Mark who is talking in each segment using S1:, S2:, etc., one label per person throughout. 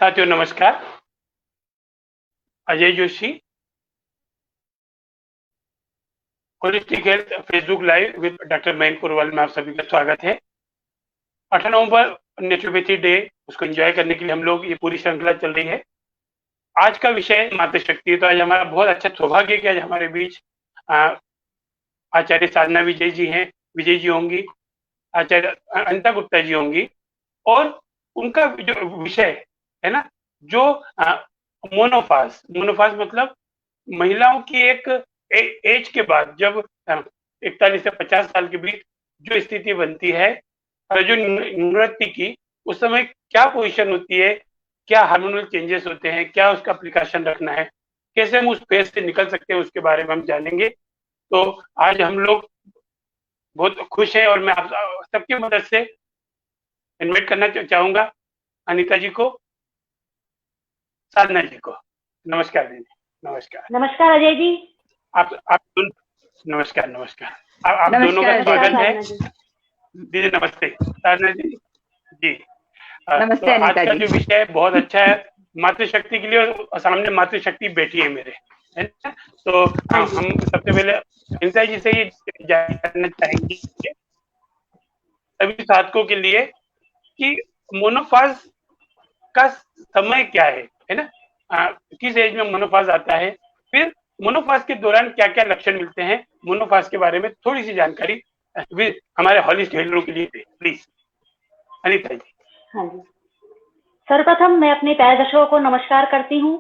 S1: साथियों नमस्कार। Ajay Joshi, holistic health Facebook live with doctor Mayank Purwal में आप सभी का स्वागत है। 8 नवंबर नेचुरोपैथी डे, उसको एंजॉय करने के लिए हम लोग ये पूरी श्रृंखला चल रही है। आज का विषय मातृशक्ति है, तो आज हमारा बहुत अच्छा सौभाग्य कि आज हमारे बीच आचार्य साधना विजय जी हैं, विजय जी होंगी, आचार्य अनिता गुप्ता जी होंगी, और उनका जो विषय है ना, जो मोनोफाज मतलब महिलाओं की एक एज के बाद, जब 41 से 50 साल के बीच जो स्थिति बनती है, जो नृत्य की उस समय क्या पोजीशन होती है, क्या हार्मोनल चेंजेस होते हैं, क्या उसका प्रिकॉशन रखना है, कैसे हम उस फेज से निकल सकते हैं, उसके बारे में हम जानेंगे। तो आज हम लोग बहुत खुश हैं और मैं आप सबकी मदद से इन्वाइट करना चाहूंगा अनिता जी को, साधना जी को। नमस्कार दीदी। नमस्कार।
S2: नमस्कार अजय जी।
S1: आप नमस्कार। आप दोनों का स्वागत है। दीदी नमस्ते। साधना जी जी
S3: नमस्ते।
S1: तो आज का जो विषय है बहुत अच्छा है मातृशक्ति के लिए, और सामने मातृशक्ति बैठी है मेरे, है ना। तो हम सबसे पहले अनिता जी से ही जानना चाहेंगे सभी साधकों के लिए कि मोनोफाज का समय क्या है ना, किस एज में मोनोफाज आता है, फिर मोनोफाज के दौरान क्या क्या लक्षण मिलते हैं, मोनोफाज के बारे में थोड़ी सी जानकारी हमारे हॉलिस्ट हेलरों के लिए प्लीज अनिता जी।
S2: हाँ जी, सर्वप्रथम मैं अपने प्यारे दर्शकों को नमस्कार करती हूँ।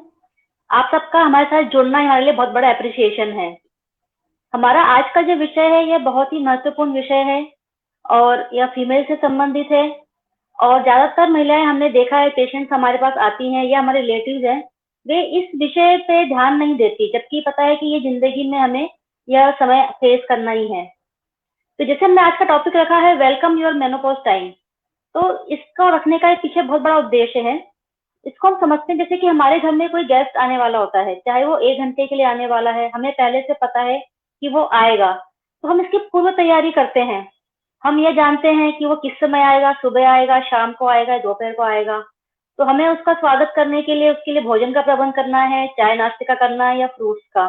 S2: आप सबका हमारे साथ जुड़ना हमारे लिए बहुत बड़ा एप्रिसिएशन है। हमारा आज का जो विषय है यह बहुत ही महत्वपूर्ण विषय है और यह फीमेल से संबंधित है, और ज्यादातर महिलाएं हमने देखा है, पेशेंट्स हमारे पास आती हैं या हमारे रिलेटिव्स हैं, वे इस विषय पे ध्यान नहीं देती, जबकि पता है कि ये जिंदगी में हमें यह समय फेस करना ही है। तो जैसे हमने आज का टॉपिक रखा है वेलकम योर मेनोपॉज टाइम, तो इसको रखने का पीछे बहुत बड़ा उद्देश्य है। इसको हम समझते हैं जैसे कि हमारे घर में कोई गेस्ट आने वाला होता है, चाहे वो 1 घंटे के लिए आने वाला है, हमें पहले से पता है कि वो आएगा, तो हम इसकी पूर्व तैयारी करते हैं। हम ये जानते हैं कि वो किस समय आएगा, सुबह आएगा, शाम को आएगा, दोपहर को आएगा। तो हमें उसका स्वागत करने के लिए उसके लिए भोजन का प्रबंध करना है, चाय नाश्ते का करना है या फ्रूट्स का,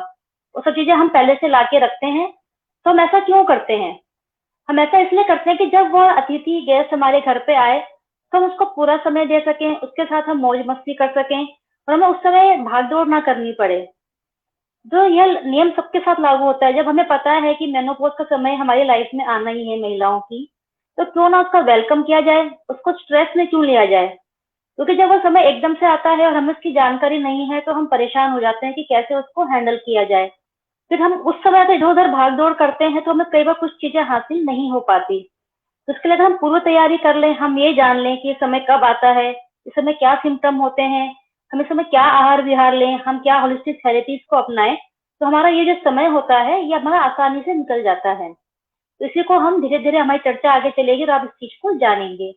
S2: वो सब चीजें हम पहले से ला के रखते हैं। तो हम ऐसा क्यों करते हैं? हम ऐसा इसलिए करते हैं कि जब वह अतिथि गेस्ट हमारे घर पे आए तो हम उसको पूरा समय दे सकें, उसके साथ हम मौज मस्ती कर सकें और हमें उस समय भाग दौड़ ना करनी पड़े। जो यह नियम सबके साथ लागू होता है, जब हमें पता है कि मेनोपॉज का समय हमारी लाइफ में आना ही है महिलाओं की, तो क्यों ना उसका वेलकम किया जाए, उसको स्ट्रेस में क्यों लिया जाए। क्योंकि जब वो समय एकदम से आता है और हमें उसकी जानकारी नहीं है तो हम परेशान हो जाते हैं कि कैसे उसको हैंडल किया जाए। फिर हम उस समय तो इधर उधर भाग दौड़ करते हैं तो हमें कई बार कुछ चीजें हासिल नहीं हो पाती। तो इसके लिए अगर हम पूर्व तैयारी कर लें, हम ये जान लें कि ये समय कब आता है, इस समय क्या सिम्टम होते हैं, हम इस समय क्या आहार विहार लें, हम क्या होलिस्टिक थेरेपीज को अपनाएं, तो हमारा ये जो समय होता है ये हमारा आसानी से निकल जाता है। तो इसी को हम धीरे धीरे, हमारी चर्चा आगे चलेगी तो आप इस चीज को जानेंगे।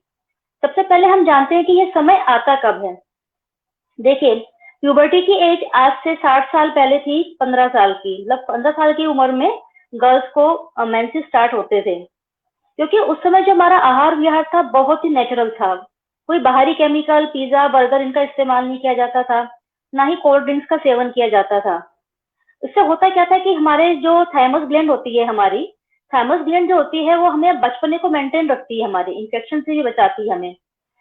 S2: सबसे पहले हम जानते हैं कि ये समय आता कब है। देखिए, प्यूबर्टी की एज आज से 60 साल पहले थी 15 साल की। मतलब 15 साल की उम्र में गर्ल्स को मेंसेस स्टार्ट होते थे, क्योंकि उस समय जो हमारा आहार विहार था बहुत ही नेचुरल था। कोई बाहरी केमिकल, पिज्जा, बर्गर इनका इस्तेमाल नहीं किया जाता था, ना ही कोल्ड ड्रिंक्स का सेवन किया जाता था। इससे होता क्या था कि हमारे जो थाइमस ग्लैंड होती है, हमारी थाइमस ग्लैंड जो होती है वो हमें बचपने को मेंटेन रखती है, हमारे इन्फेक्शन से भी बचाती है हमें।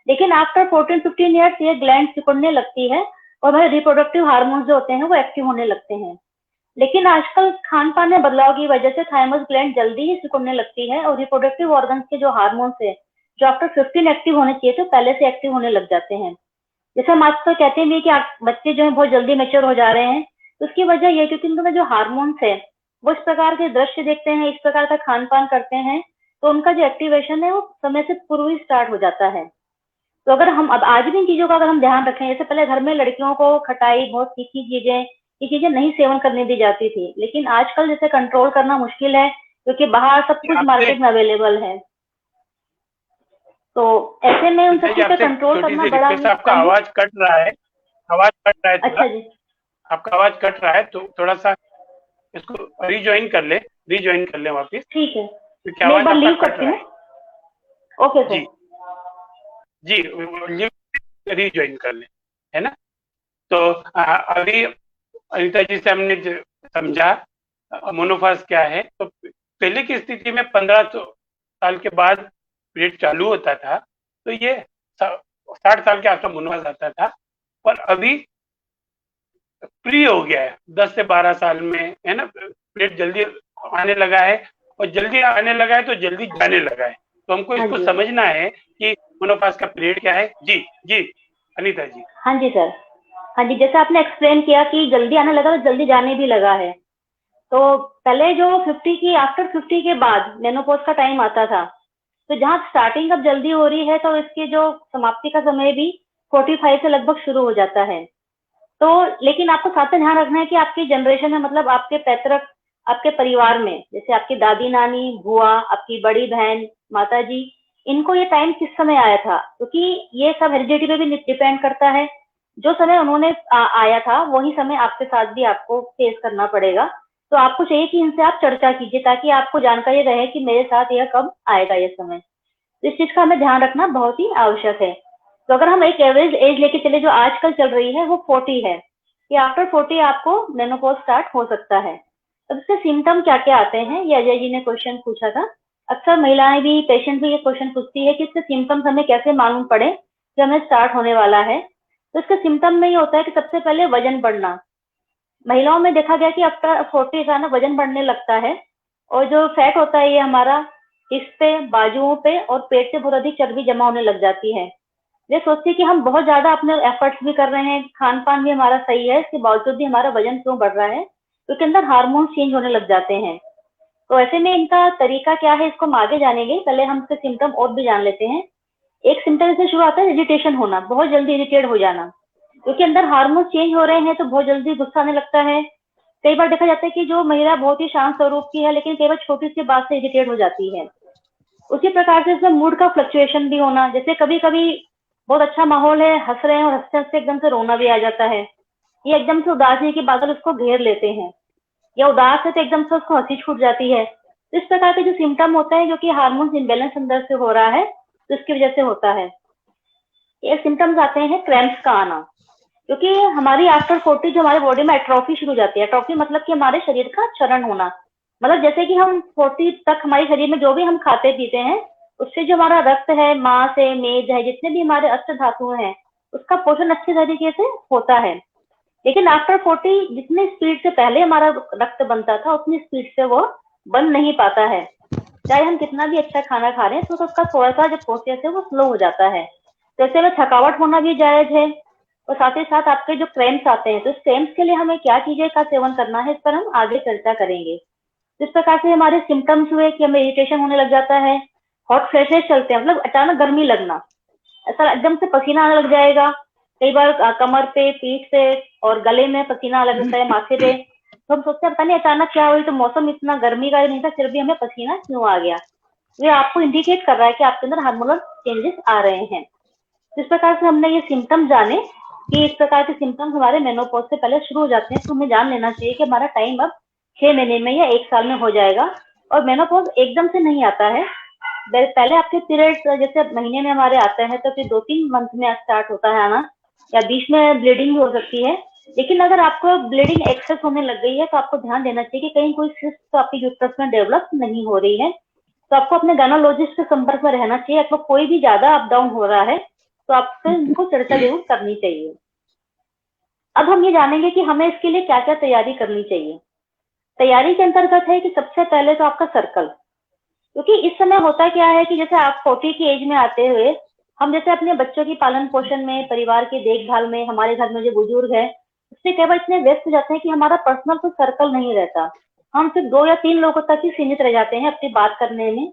S2: लेकिन आफ्टर 14-15 ईयर्स ये ग्लैंड सिकुड़ने लगती है और हमारे रिप्रोडक्टिव हार्मोन्स जो होते हैं वो एक्टिव होने लगते हैं। लेकिन आजकल खान पान में बदलाव की वजह से थाइमस ग्लैंड जल्दी ही सिकुड़ने लगती है और रिप्रोडक्टिव ऑर्गन्स के जो हार्मोन्स है जो आफ्टर 15 एक्टिव होने चाहिए तो पहले से एक्टिव होने लग जाते हैं। जैसे हम आजकल कहते हैं कि बच्चे जो है बहुत जल्दी मैच्योर हो जा रहे हैं, तो उसकी वजह ये क्योंकि उनका जो हार्मोन्स है वो इस प्रकार के दृश्य देखते हैं, इस प्रकार का खान पान करते हैं, तो उनका जो एक्टिवेशन है वो समय से पूर्व ही स्टार्ट हो जाता है। तो अगर हम अब आज भी इन चीजों का अगर हम ध्यान रखें, जैसे पहले घर में लड़कियों को खटाई, बहुत तीखी चीजें, ये चीजें नहीं सेवन करने दी जाती थी, लेकिन आजकल जैसे कंट्रोल करना मुश्किल है क्योंकि बाहर सब कुछ मार्केट में अवेलेबल है। तो ऐसे में उन सब चीज पे कंट्रोल करना बड़ा ही।
S1: आपका आवाज कट रहा है,
S2: अच्छा जी,
S1: आपका आवाज कट रहा है, तो थोड़ा सा इसको रिज्वाइन कर ले वापिस।
S2: ठीक है,
S1: तो
S2: मैं एक बार लीव करती हूँ। ओके सर
S1: जी रिज्वाइन कर ले, है ना। तो अभी अनिता जी से हमने समझा मोनोफाज क्या है। तो पहले की स्थिति में 15 साल के बाद पीरियड चालू होता था, तो ये 60 साल के आसपास मोनोफाज आता था। और अभी प्री हो गया है, 10 से 12 साल में, है ना, पीरियड जल्दी आने लगा है। और जल्दी आने लगा है तो जल्दी जाने लगा है। तो हमको
S2: हाँ
S1: इसको
S2: जी।
S1: समझना है कि मोनोफाज का पीरियड क्या है। जी जी अनिता जी।
S2: हाँ जी सर। हाँ जी, जैसे आपने एक्सप्लेन किया कि जल्दी आने लगा तो जल्दी जाने भी लगा है। तो पहले जो 50 की आफ्टर 50 के बाद मेनोपॉज का टाइम आता था, तो जहाँ स्टार्टिंग अब जल्दी हो रही है तो इसकी जो समाप्ति का समय भी 45 से लगभग शुरू हो जाता है। तो लेकिन आपको साथ में ध्यान रखना है कि आपकी जनरेशन में, मतलब आपके पैतृक, आपके परिवार में, जैसे आपकी दादी नानी, बुआ, आपकी बड़ी बहन, माता जी, इनको ये टाइम किस समय आया था, क्योंकि ये सब हेरिडिटी पे भी डिपेंड करता है। जो समय उन्होंने आया था वही समय आपके साथ भी आपको फेस करना पड़ेगा। तो आपको चाहिए कि इनसे आप चर्चा कीजिए ताकि आपको जानकारी रहे कि मेरे साथ यह कब आएगा ये समय। तो इस चीज का हमें ध्यान रखना बहुत ही आवश्यक है। तो अगर हम एक एवरेज एज लेके चले जो आजकल चल रही है वो 40 है, कि आफ्टर 40 आपको मेनोपॉज स्टार्ट हो सकता है। अब इसके सिम्टम क्या क्या आते हैं, ये अजय जी ने क्वेश्चन पूछा था। अक्सर महिलाएं भी, पेशेंट भी ये क्वेश्चन पूछती है कि इसके सिम्टम्स हमें कैसे मालूम पड़े कि हमें स्टार्ट होने वाला है। तो इसके सिम्टम में ये होता है कि सबसे पहले वजन बढ़ना। महिलाओं में देखा गया कि आफ्टर 40 अचानक वजन बढ़ने लगता है। और जो फैट होता है ये हमारा हिप्स पे, बाजुओं पे और पेट से बहुत अधिक चर्बी जमा होने लग जाती है। वे सोचती है कि हम बहुत ज्यादा अपने एफर्ट्स भी कर रहे हैं, खान पान भी हमारा सही है, इसके बावजूद भी हमारा वजन क्यों बढ़ रहा है, तो उसके अंदर हार्मोन चेंज होने लग जाते हैं। तो ऐसे में इनका तरीका क्या है, इसको हम आगे जानेंगे। पहले हम इसके सिम्टम और भी जान लेते हैं। एक सिम्टम से शुरू आता है इरिटेशन होना, बहुत जल्दी इरिटेट हो जाना, क्योंकि अंदर हार्मोन चेंज हो रहे हैं तो बहुत जल्दी गुस्सा आने लगता है। कई बार देखा जाता है कि जो महिला बहुत ही शांत स्वरूप की है लेकिन कई बार छोटी सी बात से इरिटेट हो जाती है। उसी प्रकार से इसमें मूड का फ्लक्चुएशन भी होना, जैसे कभी कभी बहुत अच्छा माहौल है, हंस रहे हैं और हंसते हंसते एकदम से रोना भी आ जाता है। ये एकदम से उदासी के बादल उसको घेर लेते हैं, या उदास है तो एकदम से उसको हंसी छूट जाती है। तो इस प्रकार के जो सिम्टम होते हैं, जो कि हार्मोन इम्बेलेंस अंदर से हो रहा है, तो इसकी वजह से होता है। ये सिम्टम्स आते हैं क्रैम्प्स का आना, क्योंकि हमारी आफ्टर 40 जो हमारे बॉडी में एट्रोफी शुरू हो जाती है। एट्रोफी मतलब कि हमारे शरीर का क्षरण होना, मतलब जैसे कि हम 40 तक हमारे शरीर में जो भी हम खाते पीते हैं, उससे जो हमारा रक्त है, मांस है, मेद है, जितने भी हमारे अष्ट धातु हैं, उसका पोषण अच्छे तरीके से होता है। लेकिन आफ्टर 40 जितनी स्पीड से पहले हमारा रक्त बनता था उतनी स्पीड से वो बन नहीं पाता है। चाहे हम कितना भी अच्छा खाना खा रहे हैं तो उसका थोड़ा सा जो प्रोसेस है वो स्लो हो जाता है। तो ऐसे में थकावट होना भी जायज है। और साथ ही साथ आपके जो क्रैम्प्स आते हैं, तो इस क्रैम्प्स के लिए हमें क्या चीजें का सेवन करना है, इस पर हम आगे चर्चा करेंगे। जिस प्रकार से हमारे सिम्टम्स हुए कि हमें इरिटेशन होने लग जाता है, हॉट फ्लैशेस चलते हैं, मतलब अचानक गर्मी लगना, ऐसा एकदम से पसीना आने लग जाएगा। कई बार कमर पे, पीठ से और गले में पसीना लग जाता है, माथे पे। तो हम सोचते हैं पता नहीं अचानक क्या हुई, तो मौसम इतना गर्मी का ही नहीं था फिर भी हमें पसीना क्यों आ गया। ये आपको इंडिकेट कर रहा है कि आपके अंदर हार्मोनल चेंजेस आ रहे हैं। जिस प्रकार से हमने ये सिम्टम जाने कि इस प्रकार के सिम्टम्स हमारे मेनोपॉज से पहले शुरू हो जाते हैं, तो हमें जान लेना चाहिए कि हमारा टाइम अब 6 महीने में या 1 साल में हो जाएगा। और मेनोपॉज एकदम से नहीं आता है। पहले आपके पीरियड जैसे महीने में हमारे आते हैं तो फिर 2-3 मंथ में स्टार्ट होता है आना, या बीच में ब्लीडिंग भी हो सकती है। लेकिन अगर आपको ब्लीडिंग एक्सेस होने लग गई है तो आपको ध्यान देना चाहिए कि कहीं कोई सिस्ट तो आपकी यूट्रस में डेवलप नहीं हो रही है। तो आपको अपने गायनोलॉजिस्ट के संपर्क में रहना चाहिए। आपको कोई भी ज्यादा अप डाउन हो रहा है तो आपसे इनको चर्चा जरूर करनी चाहिए। अब हम ये जानेंगे कि हमें इसके लिए क्या क्या तैयारी करनी चाहिए। तैयारी के अंतर्गत है कि सबसे पहले तो आपका सर्कल, क्योंकि इस समय होता क्या है कि जैसे आप 40 की एज में आते हुए हम जैसे अपने बच्चों की पालन पोषण में, परिवार की देखभाल में, हमारे घर में जो बुजुर्ग है उससे केवल इतने व्यस्त हो जाते हैं कि हमारा पर्सनल कोई सर्कल नहीं रहता। हम सिर्फ 2 या 3 लोगों तक ही सीमित रह जाते हैं अपनी बात करने में।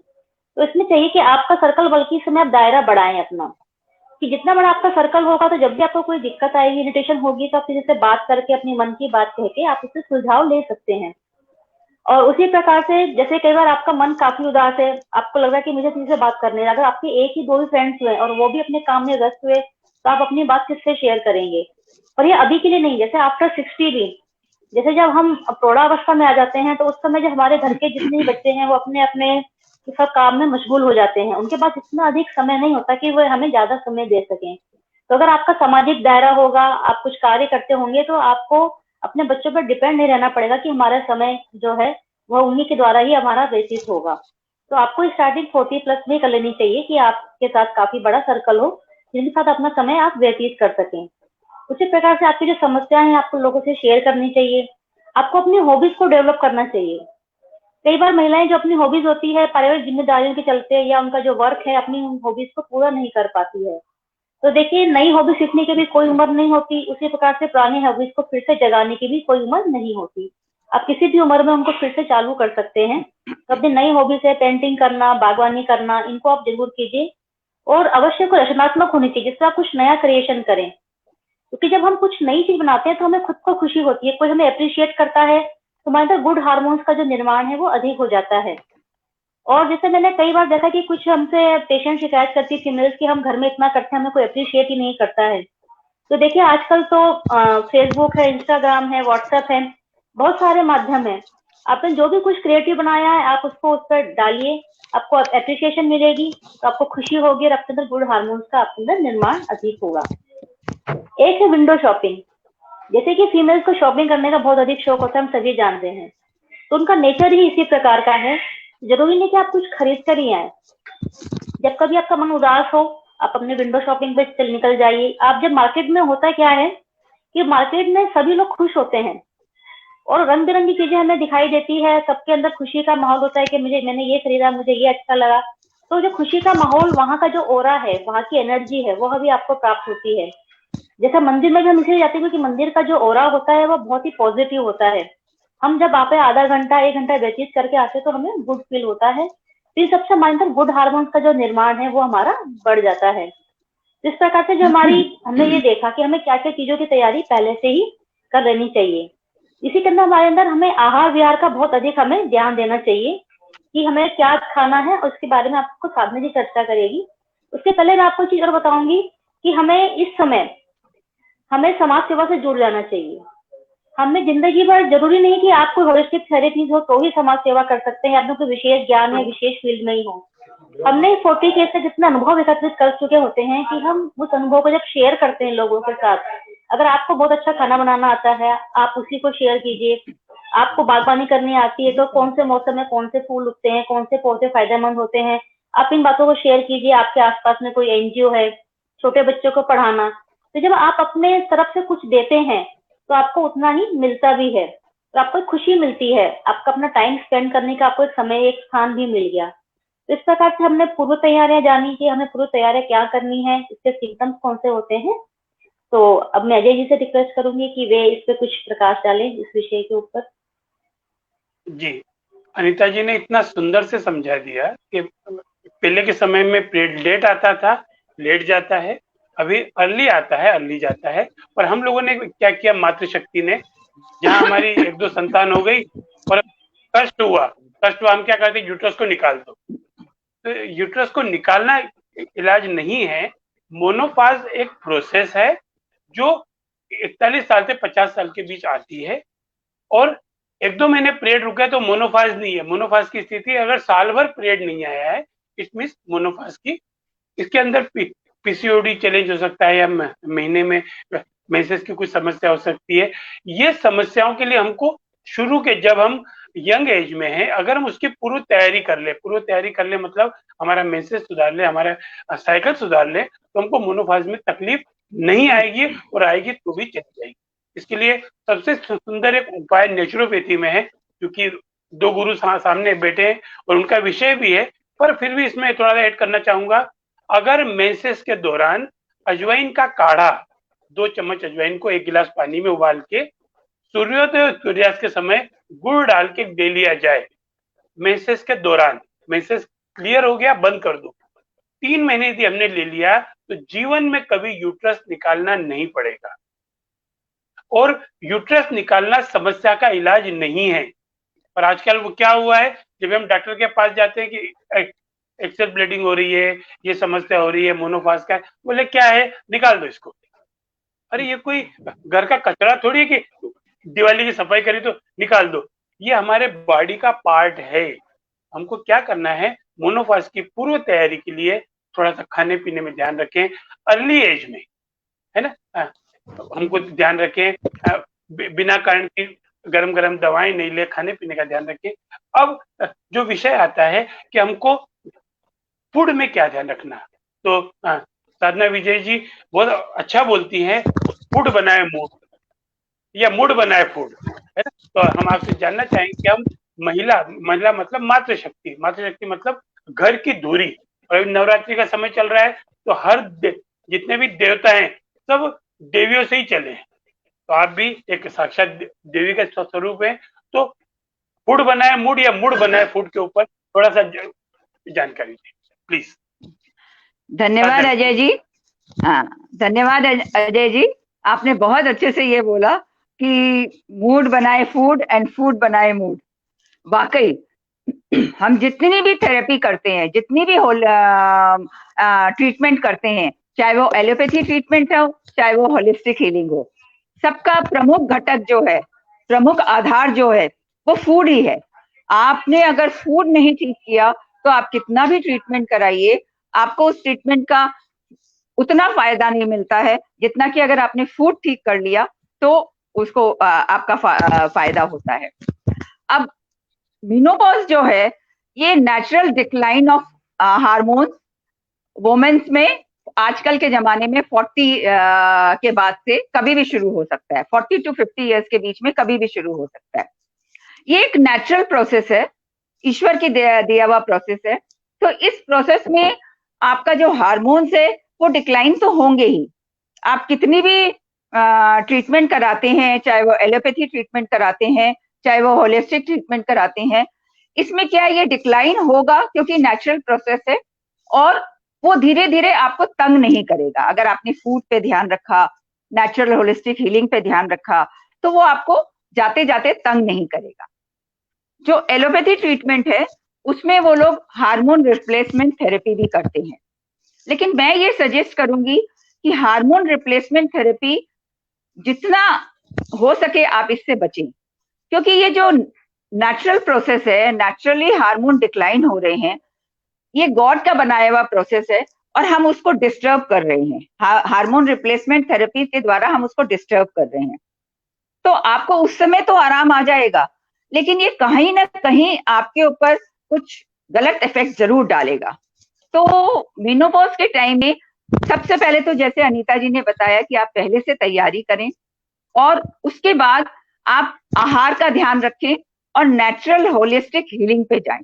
S2: तो इसमें चाहिए कि आपका सर्कल, बल्कि इस समय आप दायरा बढ़ाएं अपना, कि जितना बड़ा आपका सर्कल होगा तो जब भी आपको कोई दिक्कत आएगी, इरिटेशन होगी, तो आप किसी से बात करके अपनी मन की बात कह के आप उससे सुझाव ले सकते हैं। और उसी प्रकार से जैसे कई बार आपका मन काफी उदास है, आपको लग रहा है कि मुझे किसी से बात करनी है, अगर आपके एक ही 2 ही फ्रेंड्स हुए और वो भी अपने काम में व्यस्त हुए तो आप अपनी बात किससे शेयर करेंगे। और ये अभी के लिए नहीं, जैसे आफ्टर 60 भी, जैसे जब हम प्रौढ़ावस्था में आ जाते हैं तो उस समय जो हमारे घर के जितने भी बच्चे हैं वो अपने अपने सब काम में मशगूल हो जाते हैं, उनके पास इतना अधिक समय नहीं होता कि वो हमें ज्यादा समय दे सकें। तो अगर आपका सामाजिक दायरा होगा, आप कुछ कार्य करते होंगे, तो आपको अपने बच्चों पर डिपेंड नहीं रहना पड़ेगा कि हमारा समय जो है वह उन्हीं के द्वारा ही हमारा व्यतीत होगा। तो आपको स्टार्टिंग 40+ में कर लेनी चाहिए कि आपके साथ काफी बड़ा सर्कल हो जिनके साथ अपना समय आप व्यतीत कर सकें। उसी प्रकार से आपकी जो समस्याएं हैं आपको लोगों से शेयर करनी चाहिए। आपको अपनी हॉबीज को डेवलप करना चाहिए। कई बार महिलाएं जो अपनी हॉबीज होती है पारिवारिक जिम्मेदारियों के चलते या उनका जो वर्क है अपनी हॉबीज को पूरा नहीं कर पाती है। तो देखिए नई हॉबी सीखने की भी कोई उम्र नहीं होती, उसी प्रकार से पुरानी हॉबीज को फिर से जगाने की भी कोई उम्र नहीं होती। आप किसी भी उम्र में उनको फिर से चालू कर सकते हैं। तो अपनी नई हॉबीज है पेंटिंग करना, बागवानी करना, इनको आप जरूर कीजिए और अवश्य को रचनात्मक होनी चाहिए जिससे आप कुछ नया क्रिएशन करें। क्योंकि जब हम कुछ नई चीज बनाते हैं तो हमें खुद को खुशी होती है, कोई हमें अप्रिशिएट करता है तो हमारे अंदर गुड हार्मोन्स का जो निर्माण है वो अधिक हो जाता है। और जैसे मैंने कई बार देखा कि कुछ हमसे पेशेंट शिकायत करती है फीमेल्स की हम घर में इतना करते हैं हमें कोई अप्रिशिएट ही नहीं करता है। तो देखिए आजकल तो फेसबुक है, इंस्टाग्राम है, व्हाट्सएप है, बहुत सारे माध्यम है। आपने जो भी कुछ क्रिएटिव बनाया है आप उसको उस पर डालिए, आपको अप्रिशिएशन मिलेगी तो आपको खुशी होगी और आपके अंदर गुड हार्मोन्स का आपके अंदर निर्माण अधिक होगा। एक है विंडो शॉपिंग। जैसे कि फीमेल्स को शॉपिंग करने का बहुत अधिक शौक होता है, हम सभी जानते हैं। तो उनका नेचर ही इसी प्रकार का है। जरूरी नहीं कि आप कुछ खरीद कर ही आए। जब कभी आपका मन उदास हो आप अपने विंडो शॉपिंग पे निकल जाइए। आप जब मार्केट में होता क्या है कि मार्केट में सभी लोग खुश होते हैं और रंग बिरंगी चीजें हमें दिखाई देती है, सबके अंदर खुशी का माहौल होता है कि मैंने ये खरीदा, मुझे ये अच्छा लगा। तो जो खुशी का माहौल, वहाँ का जो ओरा है, वहाँ की एनर्जी है, वो अभी आपको प्राप्त होती है। जैसा मंदिर में भी हम इसलिए जाते हैं क्योंकि मंदिर का जो ओरा होता है वो बहुत ही पॉजिटिव होता है। हम जब वहाँ पे आधा घंटा 1 घंटा व्यतीत करके आते हैं तो हमें गुड फील होता है। तो इन सबसे हमारे अंदर गुड हार्मोन्स का जो निर्माण है वो हमारा बढ़ जाता है। इस प्रकार से जो हमारी हमने ये देखा कि हमें क्या क्या चीजों की तैयारी पहले से ही कर लेनी चाहिए। इसी के अंदर हमारे अंदर हमें आहार विहार का बहुत अधिक हमें ध्यान देना चाहिए कि हमें क्या खाना है और उसके बारे में आपको साथ में भी चर्चा करेगी। उसके पहले मैं आपको चीज और बताऊंगी कि हमें इस समय हमें समाज सेवा से जुड़ जाना चाहिए। हमें जिंदगी भर जरूरी नहीं कि आप कोई होलिस्टिक थेरेपीज हो तो ही समाज सेवा कर सकते हैं, आपको कोई विशेष ज्ञान या विशेष फील्ड में ही हो। हमने 40 केस से जितना अनुभव एकत्रित कर चुके होते हैं कि हम उस अनुभव को जब शेयर करते हैं लोगों के साथ, अगर आपको बहुत अच्छा खाना बनाना आता है आप उसी को शेयर कीजिए। आपको बागवानी करनी आती है तो कौन से मौसम में कौन से फूल उगते हैं, कौन से पौधे फायदेमंद होते हैं, आप इन बातों को शेयर कीजिए। आपके आसपास में कोई एनजीओ है, छोटे बच्चों को पढ़ाना। तो जब आप अपने तरफ से कुछ देते हैं तो आपको उतना ही मिलता भी है, तो आपको खुशी मिलती है, आपका अपना टाइम स्पेंड करने का आपको एक समय एक स्थान भी मिल गया। तो इस प्रकार से हमने पूर्व तैयारियां जानी कि हमें पूर्व तैयारियां क्या करनी है, इसके सिम्टम्स कौन से होते हैं। तो अब मैं अजय जी से रिक्वेस्ट करूंगी कि वे इस पे कुछ प्रकाश डालें इस विषय के ऊपर।
S1: जी, अनीता जी ने इतना सुंदर से समझा दिया कि पहले के समय में पीरियड लेट आता था, लेट जाता है, अभी अर्ली आता है, अर्ली जाता है। और हम लोगों ने क्या किया, मातृशक्ति ने, जहां हमारी 1-2 संतान हो गई और कष्ट हुआ, हम क्या करते, यूट्रस को निकाल दो। तो यूट्रस को निकालना इलाज नहीं है। मोनोफाज एक प्रोसेस है जो 41 साल से 50 साल के बीच आती है और 1-2 महीने पीरियड रुका तो मोनोफाज नहीं है। मोनोफाज की स्थिति अगर साल भर पीरियड नहीं आया है, इट मीन्स मोनोफाज की। इसके अंदर पीसीओडी चैलेंज हो सकता है या महीने में मेंसेस की कुछ समस्या हो सकती है। ये समस्याओं के लिए हमको शुरू के जब हम यंग एज में है, अगर हम उसकी पूर्व तैयारी कर ले मतलब हमारा मेंसेस सुधार ले, हमारा साइकिल सुधार ले, तो हमको मोनोफाज में तकलीफ नहीं आएगी और आएगी तो भी चली जाएगी। इसके लिए सबसे सुंदर एक उपाय नेचुरोपैथी में है, क्योंकि 2 गुरु सामने बैठे हैं और उनका विषय भी है, पर फिर भी इसमें थोड़ा सा ऐड करना चाहूंगा। अगर मेंसेस के दौरान अजवाइन का काढ़ा, 2 चम्मच अजवाइन को 1 गिलास पानी में उबाल के सूर्योदय और सूर्यास्त के समय गुड़ डाल के दे लिया जाए मेंसेस के दौरान, मेंसेस क्लियर हो गया, बंद कर दो। 3 महीने यदि हमने ले लिया तो जीवन में कभी यूट्रस निकालना नहीं पड़ेगा। और यूट्रस निकालना समस्या का इलाज नहीं है। पर आजकल वो क्या हुआ है, जब हम डॉक्टर के पास जाते हैं कि एक्सेल ब्लीडिंग हो रही है, ये समस्या हो रही है, मोनोफाज का है, बोले क्या है, निकाल दो इसको। अरे ये कोई घर का कचरा थोड़ी है कि दिवाली की सफाई करी तो निकाल दो। ये हमारे बॉडी का पार्ट है। हमको क्या करना है, मोनोफाज की पूर्व तैयारी के लिए थोड़ा सा खाने पीने में ध्यान रखें अर्ली एज में। है ना। हमको ध्यान रखें, बिना कारण की गरम-गरम दवाएँ नहीं लें, खाने-पीने का ध्यान रखें। अब जो विषय आता है कि हमको फूड में क्या ध्यान रखना, तो साधना विजय जी बहुत अच्छा बोलती हैं, फूड बनाए मूड या मूड बनाए फूड, है ना। तो हम आपसे जानना चाहेंगे कि हम महिला मतलब मातृशक्ति मतलब घर की धुरी, और नवरात्रि का समय चल रहा है, तो जितने भी देवता हैं सब देवियों से ही चले हैं, तो आप भी एक साक्षात देवी का स्वरूप है। तो फूड बनाए मूड या मूड बनाए फूड के ऊपर थोड़ा सा जानकारी दें प्लीज।
S3: धन्यवाद अजय जी। हाँ, धन्यवाद अजय जी। आपने बहुत अच्छे से ये बोला कि मूड बनाए फूड एंड फूड बनाए मूड। वाकई हम जितनी भी थेरेपी करते हैं, जितनी भी ट्रीटमेंट करते हैं, चाहे वो एलोपैथी ट्रीटमेंट हो, चाहे वो होलिस्टिक हीलिंग हो, सबका प्रमुख घटक जो है, प्रमुख आधार जो है, वो फूड ही है। आपने अगर फूड नहीं ठीक किया तो आप कितना भी ट्रीटमेंट कराइए, आपको उस ट्रीटमेंट का उतना फायदा नहीं मिलता है जितना कि अगर आपने फूड ठीक कर लिया तो उसको आपका फायदा होता है। अब मेनोपॉज जो है, ये natural decline of hormones womens में आजकल के जमाने में 40 के बाद से कभी भी शुरू हो सकता है। 40 to 50 इयर्स के बीच में कभी भी शुरू हो सकता है। ये एक नेचुरल प्रोसेस है, ईश्वर की दिया हुआ प्रोसेस है। तो इस प्रोसेस में आपका जो हार्मोन्स है वो डिक्लाइन तो होंगे ही। आप कितनी भी ट्रीटमेंट कराते हैं, चाहे वो एलोपैथी ट्रीटमेंट कराते हैं, चाहे वो होलिस्टिक ट्रीटमेंट कराते हैं, इसमें क्या ये डिक्लाइन होगा क्योंकि नेचुरल प्रोसेस है, और वो धीरे धीरे आपको तंग नहीं करेगा। अगर आपने फूड पे ध्यान रखा, नेचुरल होलिस्टिक हीलिंग पे ध्यान रखा, तो वो आपको जाते जाते तंग नहीं करेगा। जो एलोपैथी ट्रीटमेंट है उसमें वो लोग हार्मोन रिप्लेसमेंट थेरेपी भी करते हैं, लेकिन मैं ये सजेस्ट करूंगी कि हार्मोन रिप्लेसमेंट थेरेपी जितना हो सके आप इससे बचें, क्योंकि ये जो नेचुरल प्रोसेस है, नेचुरली हार्मोन डिक्लाइन हो रहे हैं, ये गॉड का बनाया हुआ प्रोसेस है और हम उसको डिस्टर्ब कर रहे हैं। हार्मोन रिप्लेसमेंट थेरेपी के द्वारा हम उसको डिस्टर्ब कर रहे हैं। तो आपको उस समय तो आराम आ जाएगा, लेकिन ये कहीं ना कहीं आपके ऊपर कुछ गलत इफेक्ट जरूर डालेगा। तो मेनोपॉज के टाइम में सबसे पहले तो जैसे अनीता जी ने बताया कि आप पहले से तैयारी करें, और उसके बाद आप आहार का ध्यान रखें और नेचुरल होलिस्टिक हीलिंग पे जाएं,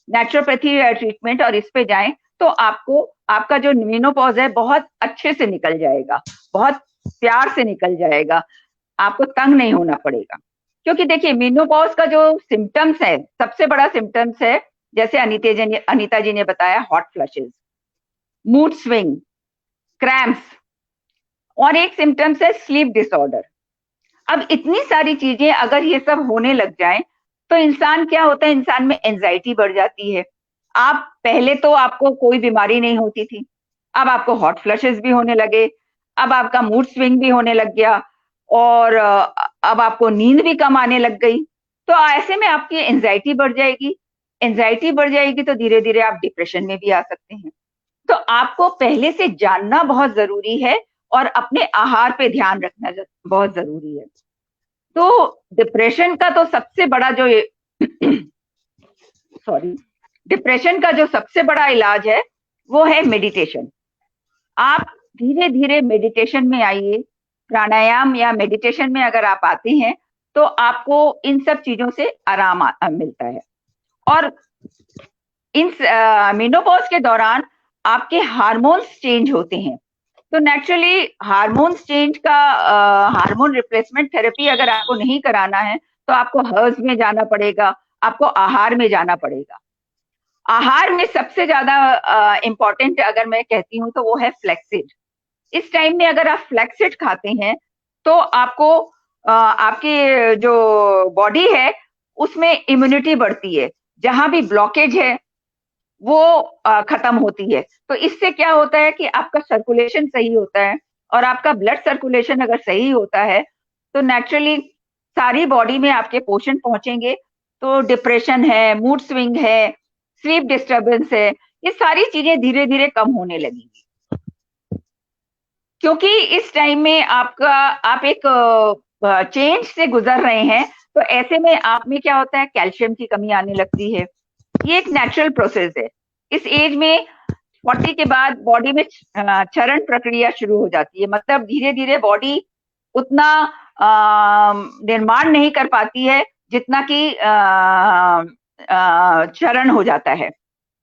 S3: नेचुरोपैथी ट्रीटमेंट और इस पे जाएं, तो आपको आपका जो मेनोपॉज है बहुत अच्छे से निकल जाएगा, बहुत प्यार से निकल जाएगा, आपको तंग नहीं होना पड़ेगा। क्योंकि देखिए मेनोपॉज का जो सिम्टम्स है, सबसे बड़ा सिम्टम्स है, जैसे अनीता जी ने बताया, hot flushes, mood swing, cramps, और एक सिम्टम्स है स्लीप डिसऑर्डर। अब इतनी सारी चीजें अगर ये सब होने लग जाएं तो इंसान क्या होता है, इंसान में एंजाइटी बढ़ जाती है। आप पहले तो आपको कोई बीमारी नहीं होती थी, अब आपको हॉट फ्लशेस भी होने लगे, अब आपका मूड स्विंग भी होने लग गया, और अब आपको नींद भी कम आने लग गई। तो ऐसे में आपकी एंजाइटी बढ़ जाएगी, एंजाइटी बढ़ जाएगी तो धीरे धीरे आप डिप्रेशन में भी आ सकते हैं। तो आपको पहले से जानना बहुत जरूरी है और अपने आहार पे ध्यान रखना बहुत जरूरी है। तो डिप्रेशन का तो सबसे बड़ा जो डिप्रेशन का जो सबसे बड़ा इलाज है वो है मेडिटेशन। आप धीरे धीरे मेडिटेशन में आइए, प्राणायाम या मेडिटेशन में अगर आप आते हैं तो आपको इन सब चीजों से आराम मिलता है। और इन मेनोपॉज के दौरान आपके हार्मोन्स चेंज होते हैं, तो नेचुरली हार्मोन्स चेंज का हार्मोन रिप्लेसमेंट थेरेपी अगर आपको नहीं कराना है तो आपको हर्ब्स में जाना पड़ेगा, आपको आहार में जाना पड़ेगा। आहार में सबसे ज्यादा इंपॉर्टेंट अगर मैं कहती हूँ तो वो है फ्लैक्सीड। इस टाइम में अगर आप फ्लैक्सीड खाते हैं तो आपको आपकी जो बॉडी है उसमें इम्यूनिटी बढ़ती है, जहां भी ब्लॉकेज है वो खत्म होती है। तो इससे क्या होता है कि आपका सर्कुलेशन सही होता है, और आपका ब्लड सर्कुलेशन अगर सही होता है तो नेचुरली सारी बॉडी में आपके पोषण पहुंचेंगे। तो डिप्रेशन है, मूड स्विंग है, स्लीप डिस्टर्बेंस है, ये सारी चीजें धीरे धीरे कम होने लगेंगी। क्योंकि इस टाइम में आप एक चेंज से गुजर रहे हैं, तो ऐसे में आप में क्या होता है, कैल्शियम की कमी आने लगती है। ये एक नेचुरल प्रोसेस है। इस एज में 40 के बाद बॉडी में क्षरण प्रक्रिया शुरू हो जाती है, मतलब धीरे धीरे बॉडी उतना निर्माण नहीं कर पाती है जितना कि क्षरण हो जाता है।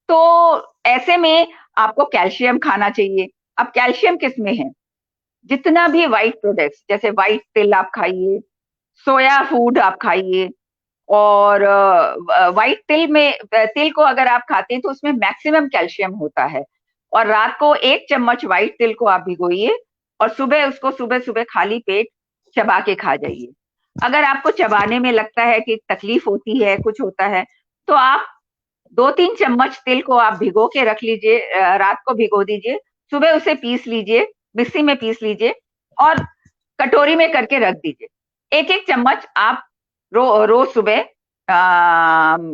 S3: तो ऐसे में आपको कैल्शियम खाना चाहिए। अब कैल्शियम किस में है, जितना भी व्हाइट प्रोडक्ट्स, जैसे व्हाइट तिल आप खाइए, सोया फूड आप खाइए, और व्हाइट तिल को अगर आप खाते हैं तो उसमें मैक्सिमम कैल्शियम होता है। और रात को 1 चम्मच व्हाइट तिल को आप भिगोइए और सुबह उसको सुबह सुबह खाली पेट चबा के खा जाइए। अगर आपको चबाने में लगता है कि तकलीफ होती है, कुछ होता है, तो आप 2-3 चम्मच तिल को आप भिगो के रख लीजिए, रात को भिगो दीजिए, सुबह उसे पीस लीजिए, मिक्सी में पीस लीजिए और कटोरी में करके रख दीजिए। 1-1 चम्मच आप रोज सुबह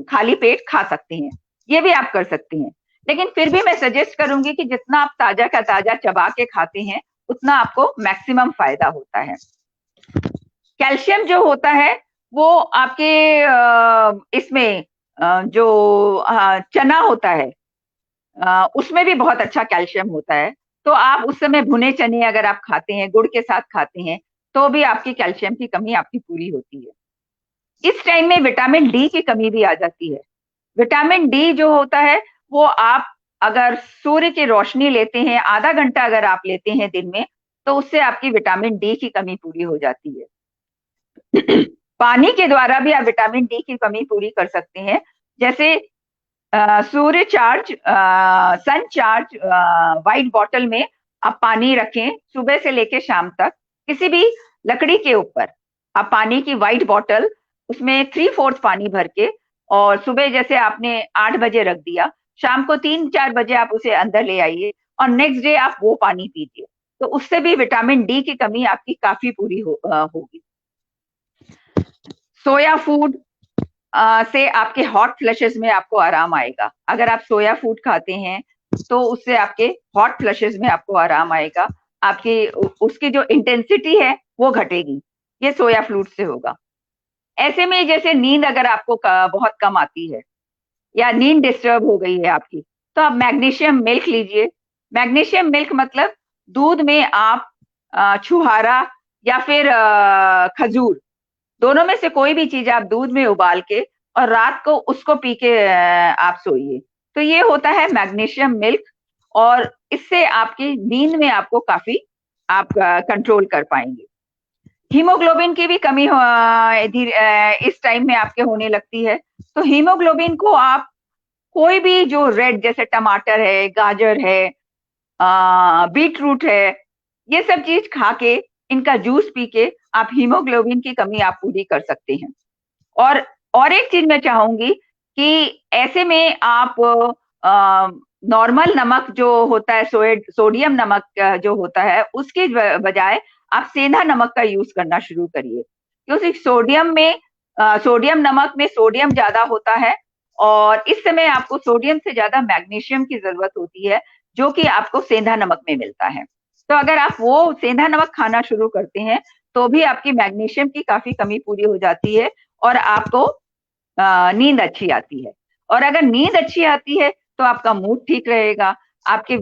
S3: खाली पेट खा सकते हैं। ये भी आप कर सकते हैं, लेकिन फिर भी मैं सजेस्ट करूंगी कि जितना आप ताजा का ताजा चबा के खाते हैं उतना आपको मैक्सिमम फायदा होता है। कैल्शियम जो होता है वो आपके इसमें जो चना होता है उसमें भी बहुत अच्छा कैल्शियम होता है। तो आप उस समय भुने चने अगर आप खाते हैं, गुड़ के साथ खाते हैं, तो भी आपकी कैल्शियम की कमी आपकी पूरी होती है। इस टाइम में विटामिन डी की कमी भी आ जाती है। विटामिन डी जो होता है वो आप अगर सूर्य की रोशनी लेते हैं, आधा घंटा अगर आप लेते हैं दिन में, तो उससे आपकी विटामिन डी की कमी पूरी हो जाती है। पानी के द्वारा भी आप विटामिन डी की कमी पूरी कर सकते हैं। जैसे सूर्य चार्ज, सन चार्ज वाइट बॉटल में आप पानी रखें, सुबह से लेके शाम तक किसी भी लकड़ी के ऊपर आप पानी की वाइट बॉटल, उसमें 3/4 पानी भर के, और सुबह जैसे आपने 8 बजे रख दिया, शाम को 3-4 बजे आप उसे अंदर ले आइए और नेक्स्ट डे आप वो पानी पीजिए, तो उससे भी विटामिन डी की कमी आपकी काफी पूरी होगी। सोया फूड से आपके हॉट फ्लशेस में आपको आराम आएगा। अगर आप सोया फूड खाते हैं तो उससे आपके हॉट फ्लशेस में आपको आराम आएगा। आपकी उसकी जो इंटेंसिटी है वो घटेगी। ये सोया फूड से होगा। ऐसे में जैसे नींद अगर आपको बहुत कम आती है या नींद डिस्टर्ब हो गई है आपकी, तो आप मैग्नीशियम मिल्क लीजिए। मैग्नीशियम मिल्क मतलब दूध में आप छुहारा या फिर खजूर, दोनों में से कोई भी चीज आप दूध में उबाल के और रात को उसको पी के आप सोइए, तो ये होता है मैग्नीशियम मिल्क, और इससे आपकी नींद में आपको काफी आप कंट्रोल कर पाएंगे। हीमोग्लोबिन की भी कमी इस टाइम में आपके होने लगती है, तो हीमोग्लोबिन को आप कोई भी जो रेड, जैसे टमाटर है, गाजर है, बीट रूट है, ये सब चीज खा के, इनका जूस पी के आप हीमोग्लोबिन की कमी आप पूरी कर सकते हैं। और एक चीज मैं चाहूंगी कि ऐसे में आप नॉर्मल नमक जो होता है, सोडियम नमक जो होता है, उसके बजाय आप सेंधा नमक का यूज करना शुरू करिए, क्योंकि सोडियम नमक में सोडियम ज्यादा होता है, और इस समय आपको सोडियम से ज्यादा मैग्नीशियम की जरूरत होती है, जो कि आपको सेंधा नमक में मिलता है। तो अगर आप वो सेंधा नमक खाना शुरू करते हैं तो भी आपकी मैग्नीशियम की काफी कमी पूरी हो जाती है और आपको नींद अच्छी आती है। और अगर नींद अच्छी आती है तो आपका मूड ठीक रहेगा, आपके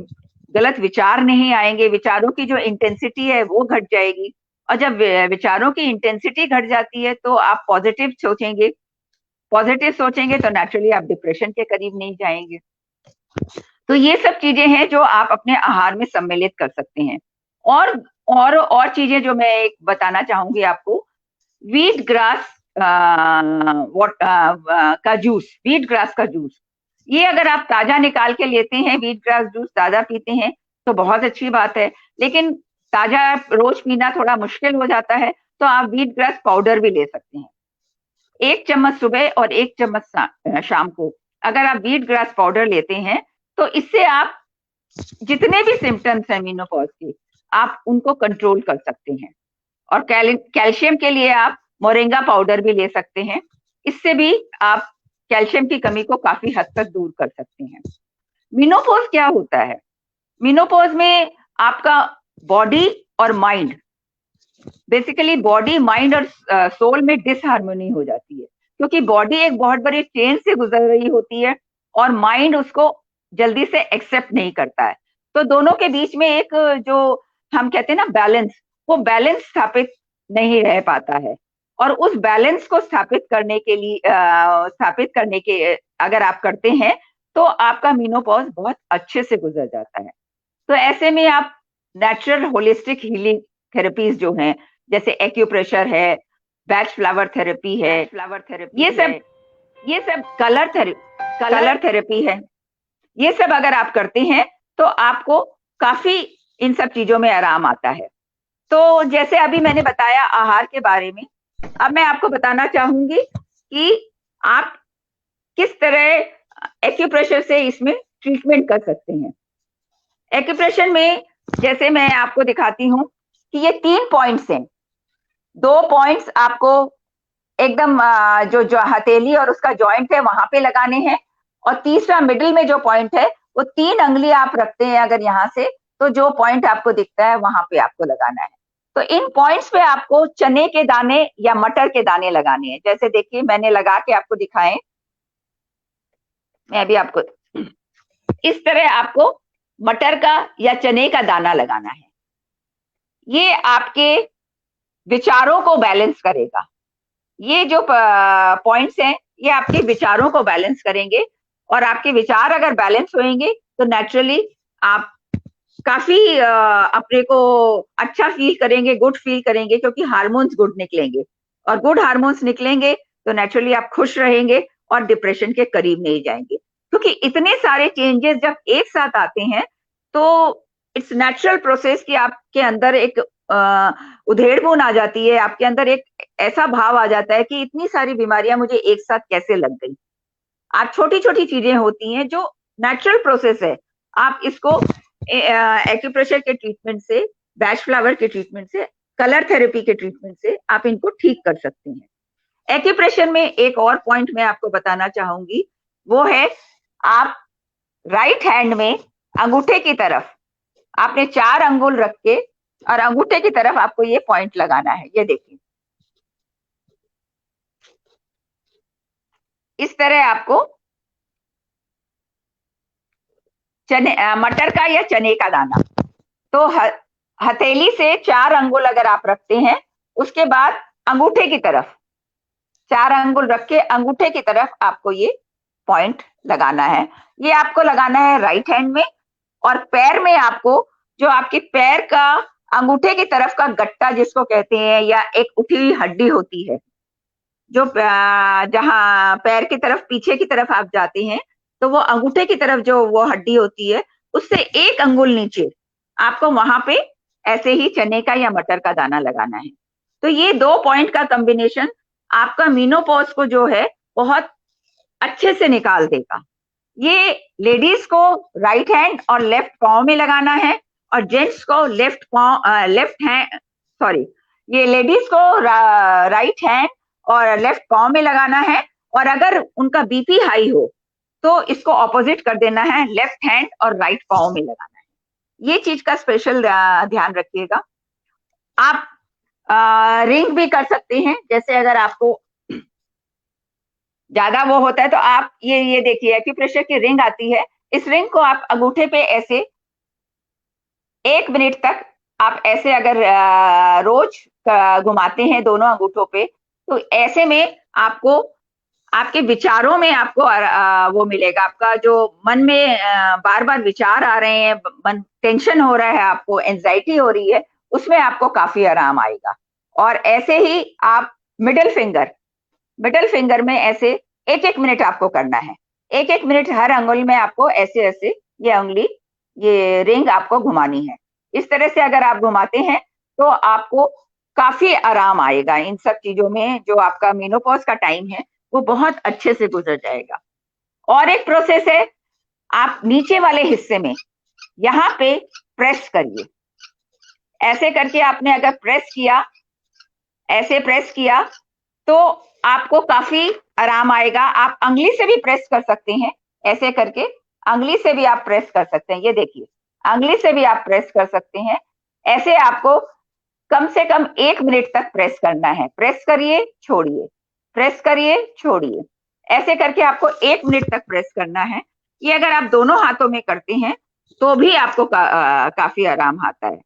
S3: गलत विचार नहीं आएंगे, विचारों की जो इंटेंसिटी है वो घट जाएगी, और जब विचारों की इंटेंसिटी घट जाती है तो आप पॉजिटिव सोचेंगे तो नेचुरली आप डिप्रेशन के करीब नहीं जाएंगे। तो ये सब चीजें हैं जो आप अपने आहार में सम्मिलित कर सकते हैं। और चीजें जो मैं एक बताना चाहूंगी आपको, व्हीट ग्रास का जूस, व्हीट ग्रास का जूस, ये अगर आप ताजा निकाल के लेते हैं, व्हीट ग्रास जूस ताजा पीते हैं तो बहुत अच्छी बात है, लेकिन ताजा रोज पीना थोड़ा मुश्किल हो जाता है, तो आप व्हीट ग्रास पाउडर भी ले सकते हैं। 1 चम्मच सुबह और 1 चम्मच शाम को अगर आप व्हीट ग्रास पाउडर लेते हैं, तो इससे आप जितने भी सिम्टम्स हैं मेनोपॉज के, आप उनको कंट्रोल कर सकते हैं। और कैल्शियम के लिए आप मोरिंगा पाउडर भी ले सकते हैं, इससे भी आप कैल्शियम की कमी को काफी हद तक दूर कर सकते हैं। मेनोपॉज क्या होता है? मेनोपॉज में आपका बॉडी और माइंड, बेसिकली बॉडी माइंड और सोल में डिसहार्मोनी हो जाती है, क्योंकि बॉडी एक बहुत बड़ी चेंज से गुजर रही होती है और माइंड उसको जल्दी से एक्सेप्ट नहीं करता है। तो दोनों के बीच में एक जो हम कहते हैं ना बैलेंस, वो बैलेंस स्थापित नहीं रह पाता है। और उस बैलेंस को स्थापित करने के लिए अगर आप करते हैं तो आपका मेनोपॉज बहुत अच्छे से गुजर जाता है। तो ऐसे में आप नेचुरल होलिस्टिक हीलिंग थेरेपीज जो हैं, जैसे एक्यूप्रेशर है, बैच फ्लावर थेरेपी है, ये सब कलर थेरेपी है, ये सब अगर आप करते हैं तो आपको काफी इन सब चीजों में आराम आता है। तो जैसे अभी मैंने बताया आहार के बारे में, अब मैं आपको बताना चाहूंगी कि आप किस तरह एक्यूप्रेशर से इसमें ट्रीटमेंट कर सकते हैं। एक्यूप्रेशर में जैसे मैं आपको दिखाती हूँ कि ये 3 पॉइंट्स हैं। 2 पॉइंट्स आपको एकदम जो हथेली और उसका जॉइंट है वहां पे लगाने हैं, और तीसरा मिडिल में जो पॉइंट है वो 3 अंगुली आप रखते हैं अगर यहाँ से, तो जो पॉइंट आपको दिखता है वहां पे आपको लगाना है। तो इन पॉइंट्स पे आपको चने के दाने या मटर के दाने लगाने हैं। जैसे देखिए मैंने लगा के आपको दिखाएं, मैं अभी आपको इस तरह आपको मटर का या चने का दाना लगाना है। ये आपके विचारों को बैलेंस करेगा। ये जो पॉइंट्स हैं ये आपके विचारों को बैलेंस करेंगे, और आपके विचार अगर बैलेंस होंगे तो नेचुरली आप काफी अपने को अच्छा फील करेंगे, गुड फील करेंगे, क्योंकि हार्मोन्स गुड निकलेंगे, और गुड हार्मोन्स निकलेंगे तो नेचुरली आप खुश रहेंगे और डिप्रेशन के करीब नहीं जाएंगे। क्योंकि इतने सारे चेंजेस जब एक साथ आते हैं तो इट्स नेचुरल प्रोसेस कि आपके अंदर एक उधेड़-बुन आ जाती है, आपके अंदर एक ऐसा भाव आ जाता है कि इतनी सारी बीमारियां मुझे एक साथ कैसे लग गई। आप छोटी-छोटी चीजें होती हैं जो नेचुरल प्रोसेस है, आप इसको एक्यूप्रेशर के ट्रीटमेंट से, बैच फ्लावर के ट्रीटमेंट से, कलर थेरेपी के ट्रीटमेंट से आप इनको ठीक कर सकते हैं। एक्यूप्रेशर में एक और पॉइंट मैं आपको बताना चाहूंगी, वो है आप राइट हैंड में अंगूठे की तरफ आपने 4 अंगुल रख के और अंगूठे की तरफ आपको ये पॉइंट लगाना है। ये देखिए इस तरह आपको मटर का या चने का दाना, तो हथेली से 4 अंगुल अगर आप रखते हैं, उसके बाद अंगूठे की तरफ 4 अंगुल रख के अंगूठे की तरफ आपको ये पॉइंट लगाना है। ये आपको लगाना है राइट हैंड में, और पैर में आपको जो आपके पैर का अंगूठे की तरफ का गट्टा जिसको कहते हैं, या एक उठी हुई हड्डी होती है, जो जहां पैर की तरफ पीछे की तरफ आप जाते हैं, तो वो अंगूठे की तरफ जो वो हड्डी होती है, उससे 1 अंगुल नीचे आपको वहां पे ऐसे ही चने का या मटर का दाना लगाना है। तो ये 2 पॉइंट का कॉम्बिनेशन आपका मेनोपॉज को जो है बहुत अच्छे से निकाल देगा। ये लेडीज को राइट हैंड और लेफ्ट पाँव में लगाना है, और जेंट्स को ये लेडीज को राइट हैंड और लेफ्ट पाँव में लगाना है, और अगर उनका बीपी हाई हो तो इसको ऑपोजिट कर देना है, लेफ्ट हैंड और राइट पाँव में लगाना है। ये चीज का स्पेशल ध्यान रखिएगा। आप रिंग भी कर सकते हैं, जैसे अगर आपको ज्यादा वो होता है तो आप ये देखिए एक्यूप्रेशर की रिंग आती है, इस रिंग को आप अंगूठे पे ऐसे 1 मिनट तक आप ऐसे अगर रोज घुमाते हैं दोनों अंगूठों पे, तो ऐसे में आपको आपके विचारों में आपको वो मिलेगा। आपका जो मन में बार बार विचार आ रहे हैं, मन टेंशन हो रहा है, आपको एंजाइटी हो रही है, उसमें आपको काफी आराम आएगा। और ऐसे ही आप मिडिल फिंगर में ऐसे 1-1 मिनट आपको करना है। 1-1 मिनट हर अंगुली में आपको ऐसे ऐसे ये रिंग आपको घुमानी है। इस तरह से अगर आप घुमाते हैं तो आपको काफी आराम आएगा इन सब चीजों में। जो आपका मेनोपॉज का टाइम है वो बहुत अच्छे से गुजर जाएगा। और एक प्रोसेस है, आप नीचे वाले हिस्से में यहाँ पे प्रेस करिए। ऐसे करके आपने अगर ऐसे प्रेस किया तो आपको काफी आराम आएगा। आप अंगुली से भी प्रेस कर सकते हैं, ऐसे करके अंगुली से भी आप प्रेस कर सकते हैं। ये देखिए अंगुली से भी आप प्रेस कर सकते हैं। ऐसे आपको कम से कम 1 मिनट तक प्रेस करना है। प्रेस करिए, छोड़िए, प्रेस करिए, छोड़िए, ऐसे करके आपको 1 मिनट तक प्रेस करना है। ये अगर आप दोनों हाथों में करते हैं तो भी आपको काफी आराम आता है।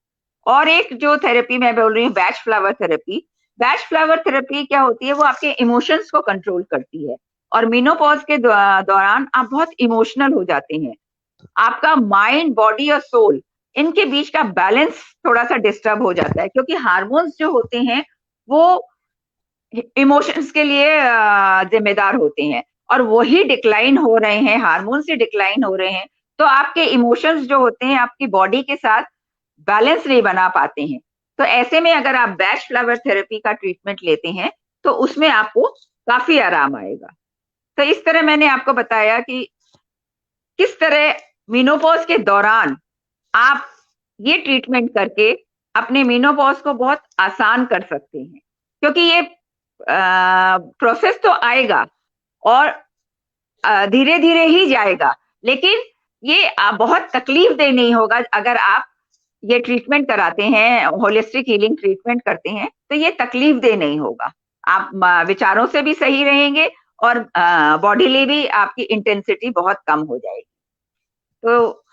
S3: और एक जो थेरेपी मैं बोल रही हूँ, batch flower therapy. Batch flower therapy क्या होती है, वो आपके इमोशंस को कंट्रोल करती है। और मेनोपॉज के दौरान आप बहुत इमोशनल हो जाते हैं। आपका माइंड, बॉडी और सोल, इनके बीच का बैलेंस थोड़ा सा डिस्टर्ब हो जाता है, क्योंकि हार्मोन्स जो होते हैं वो इमोशंस के लिए जिम्मेदार होते हैं, और वही डिक्लाइन हो रहे हैं, हार्मोन से डिक्लाइन हो रहे हैं, तो आपके इमोशंस जो होते हैं आपकी बॉडी के साथ बैलेंस नहीं बना पाते हैं। तो ऐसे में अगर आप बैच फ्लावर थेरेपी का ट्रीटमेंट लेते हैं तो उसमें आपको काफी आराम आएगा। तो इस तरह मैंने आपको बताया कि किस तरह मेनोपॉज के दौरान आप ये ट्रीटमेंट करके अपने मेनोपॉज को बहुत आसान कर सकते हैं, क्योंकि ये प्रोसेस तो आएगा और धीरे धीरे ही जाएगा, लेकिन ये बहुत तकलीफ दे नहीं होगा। अगर आप ये ट्रीटमेंट कराते हैं, होलिस्टिक हीलिंग ट्रीटमेंट करते हैं, तो ये तकलीफ दे नहीं होगा। आप विचारों से भी सही रहेंगे और बॉडीली भी आपकी इंटेंसिटी बहुत कम हो जाएगी। तो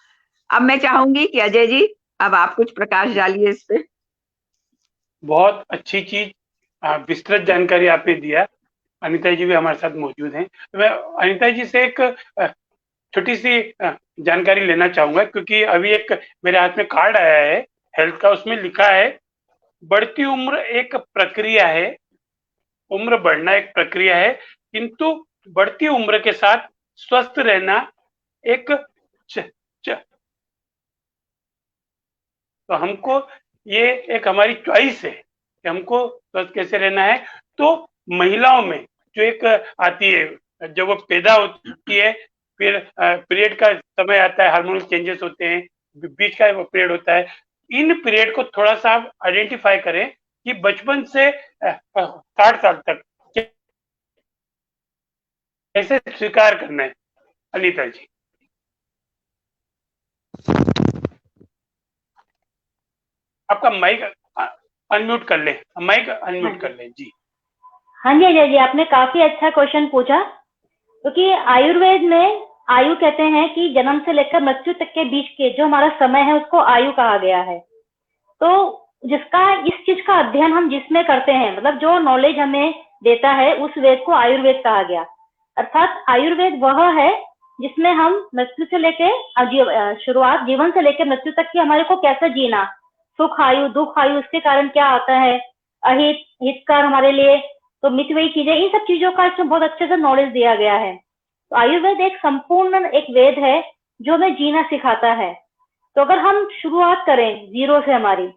S3: अब मैं चाहूंगी कि अजय जी अब आप कुछ प्रकाश डालिए इस पे।
S1: बहुत अच्छी चीज, विस्तृत जानकारी आपने दिया। अनीता जी भी हमारे साथ मौजूद हैं। तो मैं अनीता जी से एक छोटी सी जानकारी लेना चाहूंगा, क्योंकि अभी एक मेरे हाथ में कार्ड आया है हेल्थ का, उसमें लिखा है बढ़ती उम्र एक प्रक्रिया है, उम्र बढ़ना एक प्रक्रिया है, किंतु बढ़ती उम्र के साथ स्वस्थ रहना एक तो हमको ये एक हमारी चॉइस है कि हमको स्वस्थ कैसे रहना है। तो महिलाओं में जो एक आती है, जब वो पैदा होती है, फिर पीरियड का समय आता है, हार्मोनल चेंजेस होते हैं, बीच का पीरियड होता है, इन पीरियड को थोड़ा सा आप आइडेंटिफाई करें कि बचपन से 60 साल तक कैसे स्वीकार करना है। अनीता जी आपका माइक अनम्यूट कर ले, माइक अनम्यूट कर ले जी।
S2: हाँ जी अजय जी, आपने काफी अच्छा क्वेश्चन पूछा, क्योंकि आयुर्वेद में आयु कहते हैं कि जन्म से लेकर मृत्यु तक के बीच के जो हमारा समय है उसको आयु कहा गया है। तो जिसका इस चीज का अध्ययन हम जिसमें करते हैं, मतलब जो नॉलेज हमें देता है, उस वेद को आयुर्वेद कहा गया। अर्थात आयुर्वेद वह है जिसमें हम मृत्यु से लेके शुरुआत जीवन से लेकर मृत्यु तक की हमारे को कैसे जीना, सुख आयु, दुख आयु, इसके कारण क्या आता है, अहित हितकार हमारे लिए, तो मितव्ययी चीजें, इन सब चीजों का इसमें बहुत अच्छे से नॉलेज दिया गया है। तो आयुर्वेद एक संपूर्ण एक वेद है जो हमें जीना सिखाता है। तो अगर हम शुरुआत करें जीरो से, हमारी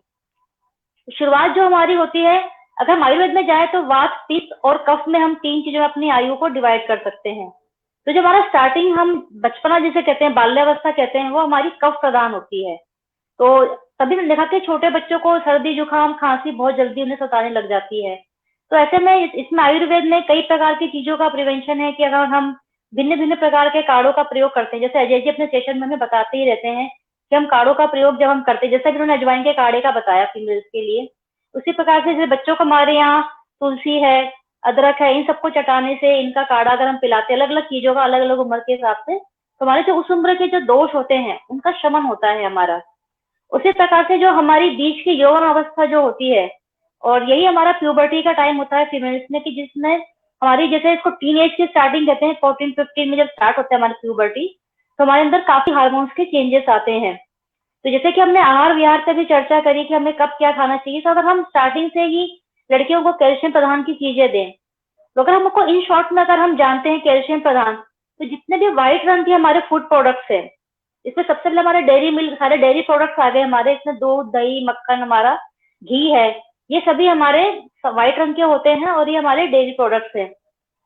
S2: शुरुआत जो हमारी होती है, अगर हम आयुर्वेद में जाए तो वात, पित्त और कफ में हम 3 चीजों में अपनी आयु को डिवाइड कर सकते हैं। तो जो हमारा स्टार्टिंग, हम बचपना जिसे कहते हैं, बाल्यावस्था कहते हैं, वो हमारी कफ प्रधान होती है। तो तभी मैंने देखा कि छोटे बच्चों को सर्दी जुकाम खांसी बहुत जल्दी उन्हें सताने लग जाती है। तो ऐसे में इसमें आयुर्वेद में कई प्रकार की चीजों का प्रिवेंशन है कि अगर हम भिन्न भिन्न प्रकार के काढ़ों का प्रयोग करते हैं, जैसे अजय जी अपने सेशन में हमें बताते ही रहते हैं कि हम काढ़ों का प्रयोग जब हम करते हैं, जैसा कि उन्होंने अजवाइन के काढ़े का बताया फीमेल्स के लिए, उसी प्रकार से जैसे बच्चों को हमारे यहाँ तुलसी है, अदरक है, इन सबको चटाने से, इनका काढ़ा अगर हम पिलाते हैं अलग अलग चीजों का अलग अलग उम्र के हिसाब से, तो हमारे जो उस उम्र के जो दोष होते हैं उनका शमन होता है हमारा। उसी प्रकार से जो हमारी बीच की यौवन अवस्था जो होती है, और यही हमारा प्यूबर्टी का टाइम होता है फीमेल्स में, कि जिसमें हमारी, जैसे इसको टीन एज की स्टार्टिंग कहते हैं, 14-15 में जब स्टार्ट होता है हमारी प्यूबर्टी, तो हमारे अंदर काफी हार्मोन्स के चेंजेस आते हैं। तो जैसे कि हमने आहार विहार पे भी चर्चा करी कि हमें कब क्या खाना चाहिए, तो अगर हम स्टार्टिंग से ही लड़कियों को कैल्शियम प्रदान की चीजें दें, तो अगर हमको इन शॉर्ट में अगर हम जानते हैं कैल्शियम प्रदान, तो जितने भी व्हाइट रंग के हमारे फूड प्रोडक्ट्स हैं, इसमें सबसे पहले हमारे डेयरी मिल्क, सारे डेयरी प्रोडक्ट्स आ गए हमारे, इसमें दूध, दही, मक्खन, हमारा घी है, ये सभी हमारे व्हाइट रंग के होते हैं और ये हमारे डेयरी प्रोडक्ट्स हैं।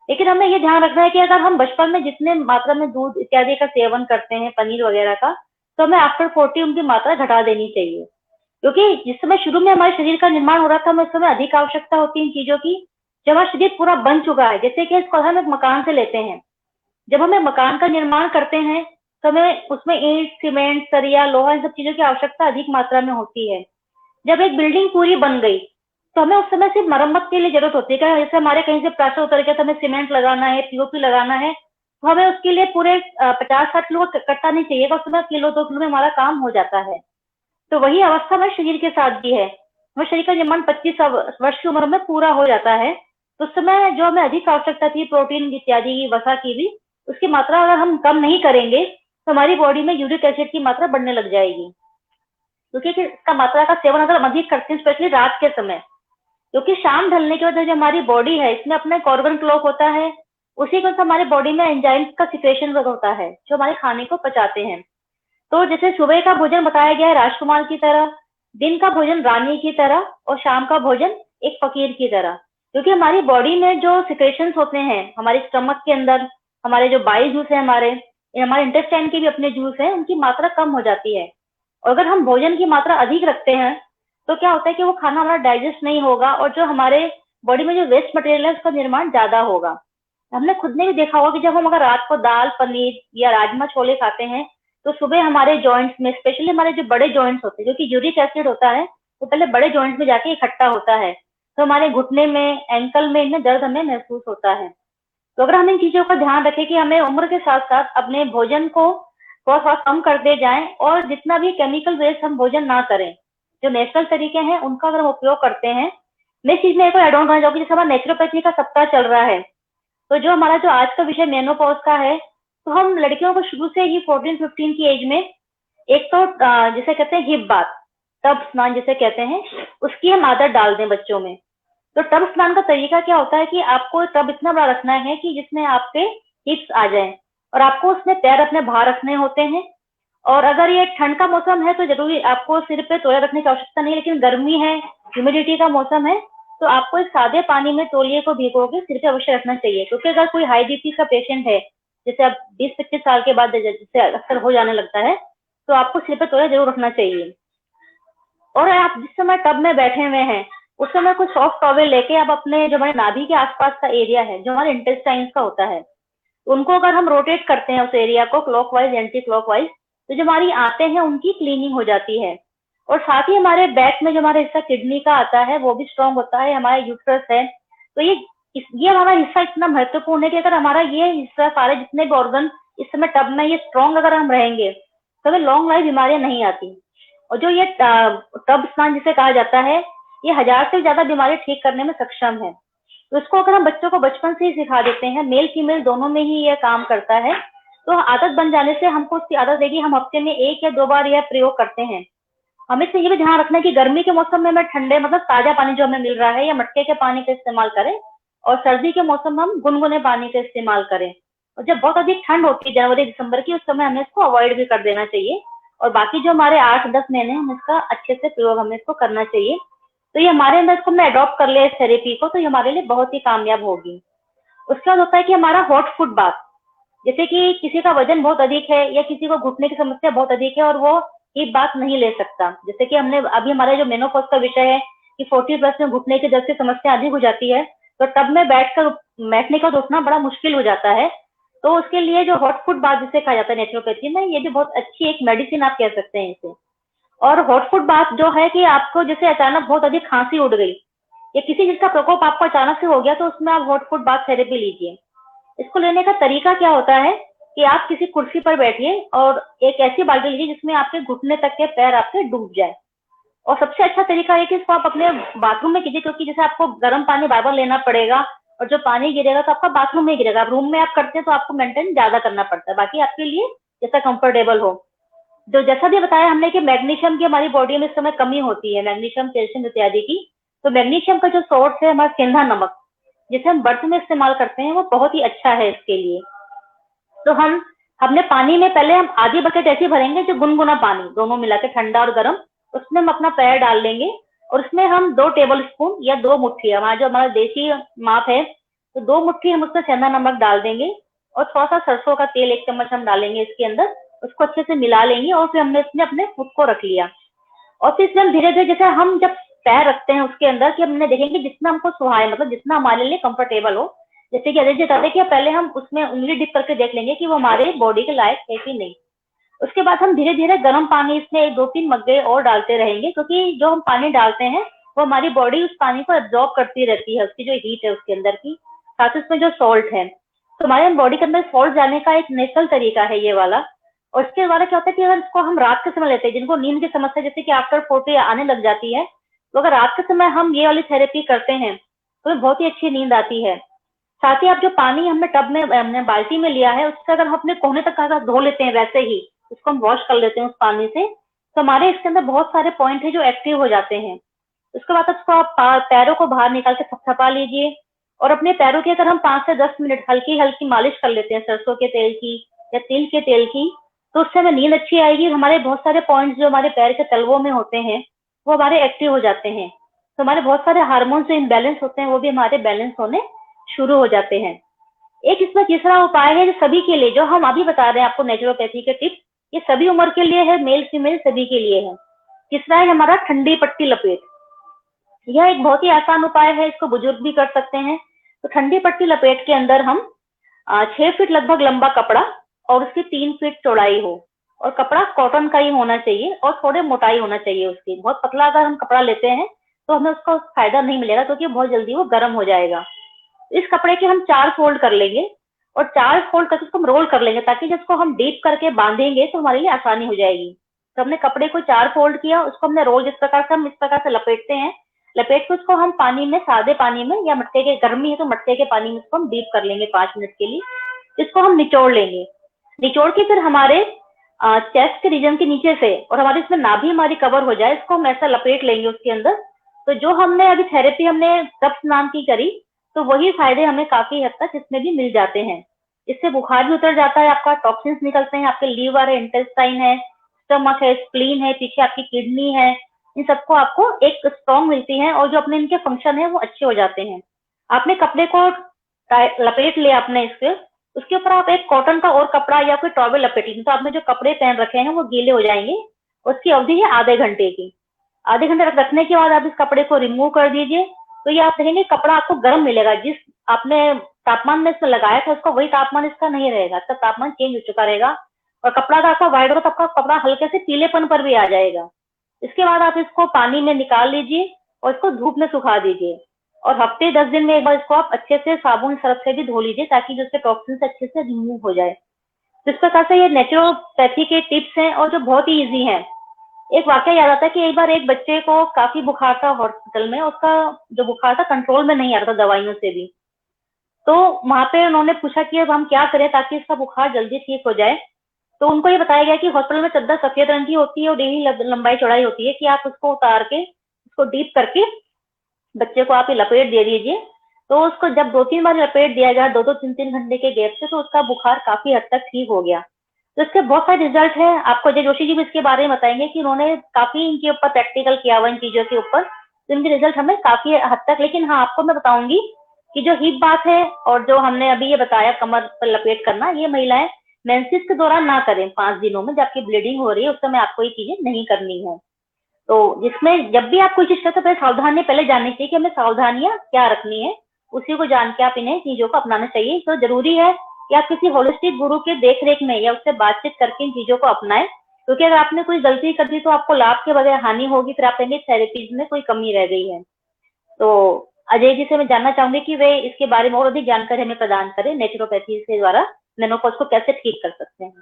S2: लेकिन हमें ये ध्यान रखना है कि अगर हम बचपन में जितने मात्रा में दूध इत्यादि का सेवन करते हैं, पनीर वगैरह का, तो हमें आफ्टर 40 उनकी मात्रा घटा देनी चाहिए, क्योंकि जिस समय शुरू में हमारे शरीर का निर्माण हो रहा था, हमें उस समय अधिक आवश्यकता होती है इन चीजों की। जब हमारा शरीर पूरा बन चुका है, जैसे कि इसको हम एक मकान से लेते हैं, जब हम एक मकान का निर्माण करते हैं तो हमें उसमें ईंट, सीमेंट, सरिया, लोहा, इन सब चीजों की आवश्यकता अधिक मात्रा में होती है। जब एक बिल्डिंग पूरी बन गई तो हमें उस समय सिर्फ मरम्मत के लिए जरूरत होती है। जैसे हमारे कहीं से प्लास्टर उतर गया तो हमें सीमेंट लगाना है, पीओपी लगाना है, तो हमें उसके लिए पूरे 50-60 किलो इकट्ठा नहीं चाहिए, उसमें किलो 2 किलो में हमारा काम हो जाता है। तो वही अवस्था हमारे शरीर के साथ भी है। हमारे शरीर का निर्माण 25 वर्ष की उम्र में पूरा हो जाता है, तो उस समय जो हमें अधिक आवश्यकता थी प्रोटीन इत्यादि की, वसा की भी, उसकी मात्रा अगर हम कम नहीं करेंगे तो हमारी बॉडी में यूरिक एसिड की मात्रा बढ़ने लग जाएगी। क्योंकि इसका मात्रा का सेवन अगर हम अधिक करते हैं स्पेशली रात के समय, क्योंकि शाम ढलने के बाद जो हमारी बॉडी है इसमें अपना एक ऑर्गन क्लॉक होता है, उसी के अनुसार हमारे बॉडी में एंजाइम्स का सिक्रेशन होता है जो हमारे खाने को पचाते हैं। तो जैसे सुबह का भोजन बताया गया है राजकुमार की तरह, दिन का भोजन रानी की तरह, और शाम का भोजन एक फकीर की तरह। क्योंकि हमारी बॉडी में जो सिक्रेशंस होते हैं हमारे स्टमक के अंदर, हमारे जो बाइल जूस है, हमारे इंटेस्टाइन के भी अपने जूस है, उनकी मात्रा कम हो जाती है। और अगर हम भोजन की मात्रा अधिक रखते हैं तो क्या होता है कि वो खाना हमारा डाइजेस्ट नहीं होगा और जो हमारे बॉडी में जो वेस्ट मटेरियल है उसका निर्माण ज्यादा होगा। हमने खुद ने भी देखा होगा कि जब हम अगर रात को दाल, पनीर या राजमा छोले खाते हैं तो सुबह हमारे जॉइंट्स में, स्पेशली हमारे जो बड़े जॉइंट्स होते हैं, जो कि यूरिक एसिड होता है वो पहले बड़े जॉइंट्स में जाके इकट्ठा होता है, तो हमारे घुटने में, एंकल में, इनमें दर्द हमें महसूस होता है। तो अगर हम इन चीजों का ध्यान रखें कि हमें उम्र के साथ साथ अपने भोजन को थोड़ा थोड़ा कम करते जाएं, और जितना भी केमिकल बेस्ड हम भोजन ना करें, जो नेचुरल तरीके हैं उनका अगर हम उपयोग करते हैं। मैं इस चीज में एक एड ऑन करना चाहूंगी, जैसे हमारा नेचुरोपैथी का सप्ताह चल रहा है, तो जो हमारा जो आज का विषय मेनोपॉज का है, तो हम लड़कियों को शुरू से ही 14-15 की एज में एक तो जिसे कहते हैं हिप बाथ, टब स्नान जिसे कहते हैं, उसकी हम आदत डाल दें बच्चों में। तो टब स्नान का तरीका क्या होता है कि आपको टब इतना बड़ा रखना है कि जिसमें आपके हिप्स आ जाएं, और आपको उसमें पैर अपने बाहर रखने होते हैं। और अगर ये ठंड का मौसम है तो जरूरी आपको सिर पे तौलिया रखने की आवश्यकता नहीं, लेकिन गर्मी है, ह्यूमिडिटी का मौसम है, तो आपको एक सादे पानी में तौलिए को भिगो के सिर पे अवश्य रखना चाहिए। क्योंकि अगर कोई हाई बीपी का पेशेंट है, जैसे अब 20-25 साल के बाद जैसे अक्सर हो जाने लगता है, तो आपको सिर पे तौलिया जरूर रखना चाहिए। और आप जिस समय टब में बैठे हुए हैं उस समय कुछ सॉफ्ट टॉवेल लेके आप अपने जो हमारे नाभि के आसपास का एरिया है, जो हमारे इंटेस्टाइन्स का होता है, उनको अगर हम रोटेट करते हैं उस एरिया को क्लॉकवाइज, एंटी क्लॉकवाइज, तो जो हमारी आंतें हैं उनकी क्लीनिंग हो जाती है। और साथ ही हमारे बैक में जो हमारा हिस्सा किडनी का आता है वो भी स्ट्रांग होता है, हमारा यूट्रस है। तो ये हमारा हिस्सा इतना महत्वपूर्ण है कि अगर हमारा ये हिस्सा, सारे जितने भी ऑर्गन इस समय टब में ये स्ट्रांग अगर हम रहेंगे तो हमें लॉन्ग लाइफ बीमारियां नहीं आती। और जो ये टब स्नान जिसे कहा जाता है, ये 1000 से ज्यादा बीमारी ठीक करने में सक्षम है। तो इसको अगर हम बच्चों को बचपन से ही सिखा देते हैं, मेल फीमेल दोनों में ही यह काम करता है, तो आदत बन जाने से हमको उसकी आदत है कि हम हफ्ते में 1 या 2 बार यह प्रयोग करते हैं। हमें इससे ये भी ध्यान रखना है कि गर्मी के मौसम में हमें ठंडे मतलब ताजा पानी जो हमें मिल रहा है या मटके के पानी का इस्तेमाल करें, और सर्दी के मौसम में हम गुनगुने पानी का इस्तेमाल करें। और जब बहुत अधिक ठंड होती है जनवरी दिसंबर की, उस समय हमें इसको अवॉइड भी कर देना चाहिए। और बाकी जो हमारे 8-10 महीने हम इसका अच्छे से प्रयोग हमें इसको करना चाहिए। तो ये हमारे अंदर इसको हमने अडॉप्ट कर लिया इस थेरेपी को, तो ये हमारे लिए बहुत ही कामयाब होगी। उसके बाद होता है कि हमारा हॉट फुट बाथ, जैसे कि किसी का वजन बहुत अधिक है या किसी को घुटने की समस्या बहुत अधिक है और वो हीट बाथ नहीं ले सकता, जैसे कि हमने अभी हमारा जो मेनोपॉज का विषय है कि 40+ में घुटने के दर्द की समस्या अधिक हो जाती है, तो टब में बैठकर बैठने का उठना बड़ा मुश्किल हो जाता है। तो उसके लिए जो हॉट फुट बाथ जिसे कहा जाता है नेचुरोपैथी में, ये भी बहुत अच्छी एक मेडिसिन आप कह सकते हैं इसे। और हॉट फुट बाथ जो है कि आपको जैसे अचानक बहुत अधिक खांसी उठ गई या किसी चीज का प्रकोप आपको अचानक से हो गया, तो उसमें आप हॉट फुट बाथ थेरेपी लीजिए। इसको लेने का तरीका क्या होता है कि आप किसी कुर्सी पर बैठिए और एक ऐसी बाल्टी लीजिए जिसमें आपके घुटने तक के पैर आपके डूब जाए। और सबसे अच्छा तरीका है कि इसको आप अपने बाथरूम में कीजिए, क्योंकि जैसे आपको गर्म पानी बार बार लेना पड़ेगा और जो पानी गिरेगा तो आपका बाथरूम में गिरेगा। आप रूम में आप करते हैं तो आपको मेंटेन ज्यादा करना पड़ता है, बाकी आपके लिए जैसा कंफर्टेबल हो। जो जैसा भी बताया हमने कि मैग्नीशियम की हमारी बॉडी में इस समय कमी होती है, मैग्नीशियम, कैल्शियम इत्यादि की। तो मैग्नीशियम का जो सोर्स है हमारा सेंधा नमक, जिसे हम बर्त में इस्तेमाल करते हैं, वो बहुत ही अच्छा है इसके लिए। तो हमने पानी में पहले हम आधी बकेट ऐसी भरेंगे जो गुनगुना पानी, दोनों मिला के ठंडा और गर्म, उसमें हम अपना पैर डाल लेंगे और उसमें हम 2 टेबल स्पून या 2 मुट्ठी, हमारा जो हमारा देसी माप है, तो 2 मुट्ठी हम उसमें सेंधा नमक डाल देंगे और थोड़ा सा सरसों का तेल 1 चम्मच हम डालेंगे इसके अंदर, उसको अच्छे से मिला लेंगे। और फिर हमने इसमें अपने फुट को रख लिया और फिर इसमें धीरे धीरे जैसे हम जब पैर रखते हैं उसके अंदर कि हमने देखेंगे जितना हमको सुहाए, मतलब जितना हमारे लिए कंफर्टेबल हो। जैसे कि अजय जी कहते हैं कि पहले हम उसमें उंगली डिप करके देख लेंगे कि वो हमारे बॉडी के लायक है कि नहीं। उसके बाद हम धीरे धीरे गर्म पानी इसमें 2-3 मग्गे और डालते रहेंगे, क्योंकि जो हम पानी डालते हैं वो हमारी बॉडी उस पानी को एब्जॉर्ब करती रहती है, उसकी जो हीट है उसके अंदर की, साथ ही उसमें जो सॉल्ट है। तो हमारे बॉडी के अंदर सॉल्ट जाने का एक नेचुरल तरीका है ये वाला। और इसके द्वारा क्या होता है कि अगर इसको हम रात के समय लेते हैं, जिनको नींद की समस्या जैसे कि आफ्टर 40 आने लग जाती है, तो अगर रात के समय हम ये वाली थेरेपी करते हैं तो बहुत ही अच्छी नींद आती है। साथ ही आप जो पानी हमने टब में हमने बाल्टी में लिया है, उसका अगर हम अपने कोहने तक अगर धो लेते हैं वैसे ही, उसको हम वॉश कर लेते हैं उस पानी से, तो हमारे इसके अंदर बहुत सारे पॉइंट है जो एक्टिव हो जाते हैं। उसके बाद उसको आप पैरों को बाहर निकाल के थपथपा लीजिए, और अपने पैरों की अगर हम 5 से 10 मिनट हल्की हल्की मालिश कर लेते हैं सरसों के तेल की या तिल के तेल की, तो उससे हमें नींद अच्छी आएगी। हमारे बहुत सारे पॉइंट्स जो हमारे पैर के तलवों में होते हैं वो हमारे एक्टिव हो जाते हैं, तो हमारे बहुत सारे हार्मोन्स जो इम्बैलेंस होते हैं वो भी हमारे बैलेंस होने शुरू हो जाते हैं। एक इसमें तीसरा उपाय है जो सभी के लिए, जो हम अभी बता रहे हैं आपको नेचुरोपैथी के टिप्स, ये सभी उम्र के लिए है, मेल फीमेल सभी के लिए है। तीसरा है हमारा ठंडी पट्टी लपेट। यह एक बहुत ही आसान उपाय है, इसको बुजुर्ग भी कर सकते हैं। तो ठंडी पट्टी लपेट के अंदर हम 6 फीट लगभग लंबा कपड़ा और उसकी 3 फीट चौड़ाई हो, और कपड़ा कॉटन का ही होना चाहिए और थोड़े मोटाई होना चाहिए उसकी। बहुत पतला अगर हम कपड़ा लेते हैं तो हमें उसका फायदा नहीं मिलेगा, क्योंकि बहुत जल्दी वो गर्म हो जाएगा। इस कपड़े के हम 4 फोल्ड कर लेंगे, और 4 फोल्ड करके उसको हम रोल कर लेंगे, ताकि जिसको हम डीप करके बांधेंगे तो हमारे लिए आसानी हो जाएगी। तो हमने कपड़े को 4 फोल्ड किया, उसको हमने रोल जिस प्रकार से हम इस प्रकार से लपेटते हैं, लपेट के उसको हम पानी में, सादे पानी में या मटके के, गर्मी है तो मटके के पानी में इसको हम डीप कर लेंगे 5 मिनट के लिए। इसको हम निचोड़ लेंगे, निचोड़ के फिर हमारे चेस्ट के रीजन के नीचे से, और हमारी इसमें नाभि हमारी कवर हो जाए, इसको हम ऐसा लपेट लेंगे उसके अंदर। तो जो हमने अभी थेरेपी हमने कप नाम की करी, तो वही फायदे हमें काफी हद तक इसमें भी मिल जाते हैं। इससे बुखार भी उतर जाता है, आपका टॉक्सिन्स निकलते हैं, आपके लीवर है, इंटेस्टाइन है, स्टमक है, स्प्लीन है, पीछे आपकी किडनी है, इन सबको आपको एक स्ट्रॉन्ग मिलती है, और जो अपने इनके फंक्शन है वो अच्छे हो जाते हैं। आपने कपड़े को लपेट लिया अपने इसके, उसके ऊपर आप एक कॉटन का और कपड़ा या कोई टॉवल लपेट लीजिए, तो आपने जो कपड़े पहन रखे हैं वो गीले हो जाएंगे। उसकी अवधि है आधे घंटे की। आधे घंटे तक रखने के बाद आप इस कपड़े को रिमूव कर दीजिए, तो ये आप देखेंगे कपड़ा आपको गर्म मिलेगा। जिस आपने तापमान में इसमें लगाया था उसका वही तापमान इसका नहीं रहेगा, इसका तापमान चेंज हो चुका रहेगा, और कपड़ा का आपका व्हाइट होगा तो आपका कपड़ा हल्के से पीलेपन पर भी आ जाएगा। इसके बाद आप इसको पानी में निकाल लीजिए और इसको धूप में सुखा दीजिए, और हफ्ते 10 दिन में एक बार इसको आप अच्छे से साबुन सर्फ से भी धो लीजिए, ताकि जो उसके टॉक्सिन अच्छे से रिमूव हो जाए। जिस प्रकार से ये नेचुरोपैथी के टिप्स हैं और जो बहुत ही इजी हैं। एक वाकया याद आता है कि एक बार एक बच्चे को काफी बुखार था हॉस्पिटल में, उसका जो बुखार था कंट्रोल में नहीं आ रहा था दवाइयों से भी। तो वहां पे उन्होंने पूछा कि अब हम क्या करें ताकि इसका बुखार जल्दी ठीक हो जाए। तो उनको ये बताया गया कि हॉस्पिटल में चद्दर सफेद रंग की होती है और यही लंबाई चौड़ाई होती है, कि आप उसको उतार के उसको डीप करके बच्चे को आप ये लपेट दे दीजिए। तो उसको जब 2-3 बार लपेट दिया गया, 2-2 3-3 घंटे के गैप से, तो उसका बुखार काफी हद तक ठीक हो गया। तो इसके बहुत सारे रिजल्ट है। आपको अजय जोशी जी भी इसके बारे में बताएंगे कि उन्होंने काफी इनके ऊपर प्रैक्टिकल किया हुआ इन चीजों के ऊपर, तो इनके रिजल्ट हमें काफी हद तक। लेकिन हाँ, आपको मैं बताऊंगी कि जो हिप बात है और जो हमने अभी ये बताया कमर पर लपेट करना, ये महिलाएं मेंसेस के दौरान ना करें। 5 दिनों में जब आपकी ब्लीडिंग हो रही है उस समय आपको ये चीजें नहीं करनी है। तो जिसमें जब भी आप कोई चीज करते हो पहले सावधानी पहले जाननी चाहिए कि हमें सावधानियां क्या रखनी है, उसी को जान के आप इन्हें चीजों को अपनाना चाहिए। तो जरूरी है कि आप किसी होलिस्टिक गुरु के देख रेख में या उससे बातचीत करके इन चीजों को अपनाएं, क्योंकि अगर आपने कोई गलती कर दी तो आपको लाभ के बगैर हानि होगी, फिर आप कहेंगे थेरेपीज में कोई कमी रह गई है। तो अजय जी से मैं जानना चाहूंगी कि वे इसके बारे में और अधिक जानकारी हमें प्रदान करें, नेचुरोपैथी के द्वारा मेनोपॉज को कैसे ठीक कर सकते हैं।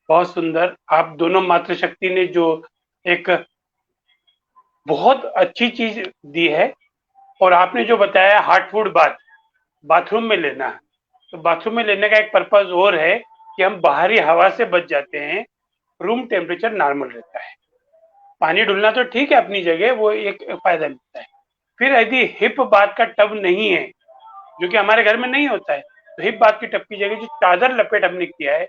S1: बहुत सुंदर। आप दोनों मातृशक्ति ने जो एक बहुत अच्छी चीज दी है, और आपने जो बताया हार्ट फूड बात बाथरूम में लेना, तो बाथरूम में लेने का एक पर्पज और है कि हम बाहरी हवा से बच जाते हैं, रूम टेम्परेचर नॉर्मल रहता है। पानी डुलना तो ठीक है अपनी जगह, वो एक फायदा मिलता है। फिर यदि हिप बात का टब नहीं है, जो कि हमारे घर में नहीं होता है, तो हिप बात की टब की जगह जो चादर लपेट हमने किया है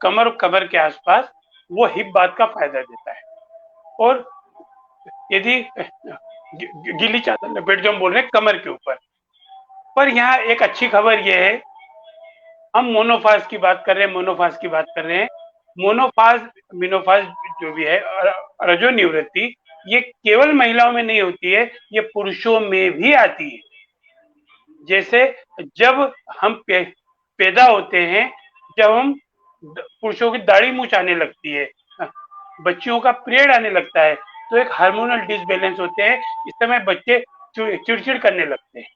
S1: कमर और कमर के आसपास, वो हिप बात का फायदा देता है। और यदि गीली चादर लपेट जो हम बोल रहे हैं कमर के ऊपर, पर यहाँ एक अच्छी खबर ये है, हम मोनोफाज की बात कर रहे हैं। मोनोफाज मिनोफाज जो भी है, रजोनिवृत्ति, ये केवल महिलाओं में नहीं होती है, ये पुरुषों में भी आती है। जैसे जब हम पैदा होते हैं, जब हम पुरुषों की दाढ़ी मूछ आने लगती है, बच्चियों का पीरियड आने लगता है, तो एक हार्मोनल डिसबैलेंस होते हैं। इस समय बच्चे चिड़चिड़ करने लगते हैं।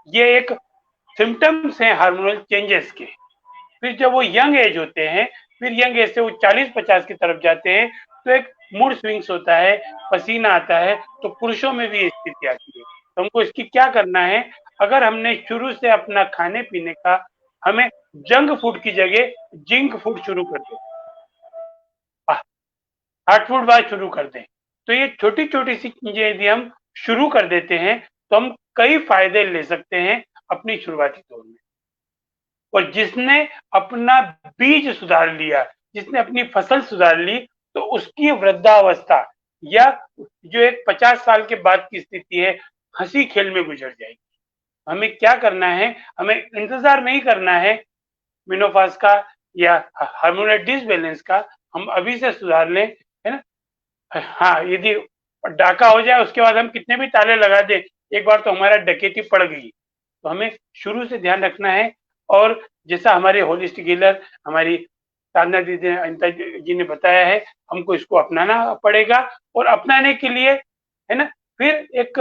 S1: ये एक सिम्टम्स हैं हार्मोनल चेंजेस के। फिर जब वो यंग एज होते हैं, फिर यंग एज से वो 40-50 की तरफ जाते हैं, तो एक मूड स्विंग्स होता है, पसीना आता है, तो पुरुषों में भी ये स्थिति आती है। तो हमको इसकी क्या करना है, अगर हमने शुरू से अपना खाने पीने का, हमें जंक फूड की जगह जिंक फूड शुरू कर दो, हार्ट फूड बाद शुरू कर दें, तो ये छोटी छोटी सी चीजें यदि हम शुरू कर देते हैं, तो हम कई फायदे ले सकते हैं अपनी शुरुआती दौर में। और जिसने अपना बीज सुधार लिया, जिसने अपनी फसल सुधार ली, तो उसकी वृद्धावस्था या जो एक 50 साल के बाद की स्थिति है, हंसी खेल में गुजर जाएगी। हमें क्या करना है, हमें इंतजार नहीं करना है मेनोपॉज का या हार्मोनल डिसबैलेंस का, हम अभी से सुधार लें, है ना। हाँ, यदि डाका हो जाए उसके बाद हम कितने भी ताले लगा दें, एक बार तो हमारा डकैती पड़ गई, तो हमें शुरू से ध्यान रखना है। और जैसा हमारे होलिस्टिक हीलर, हमारी साधना दीदी अनिता जी ने बताया है, हमको इसको अपनाना पड़ेगा। और अपनाने के लिए, है ना, फिर एक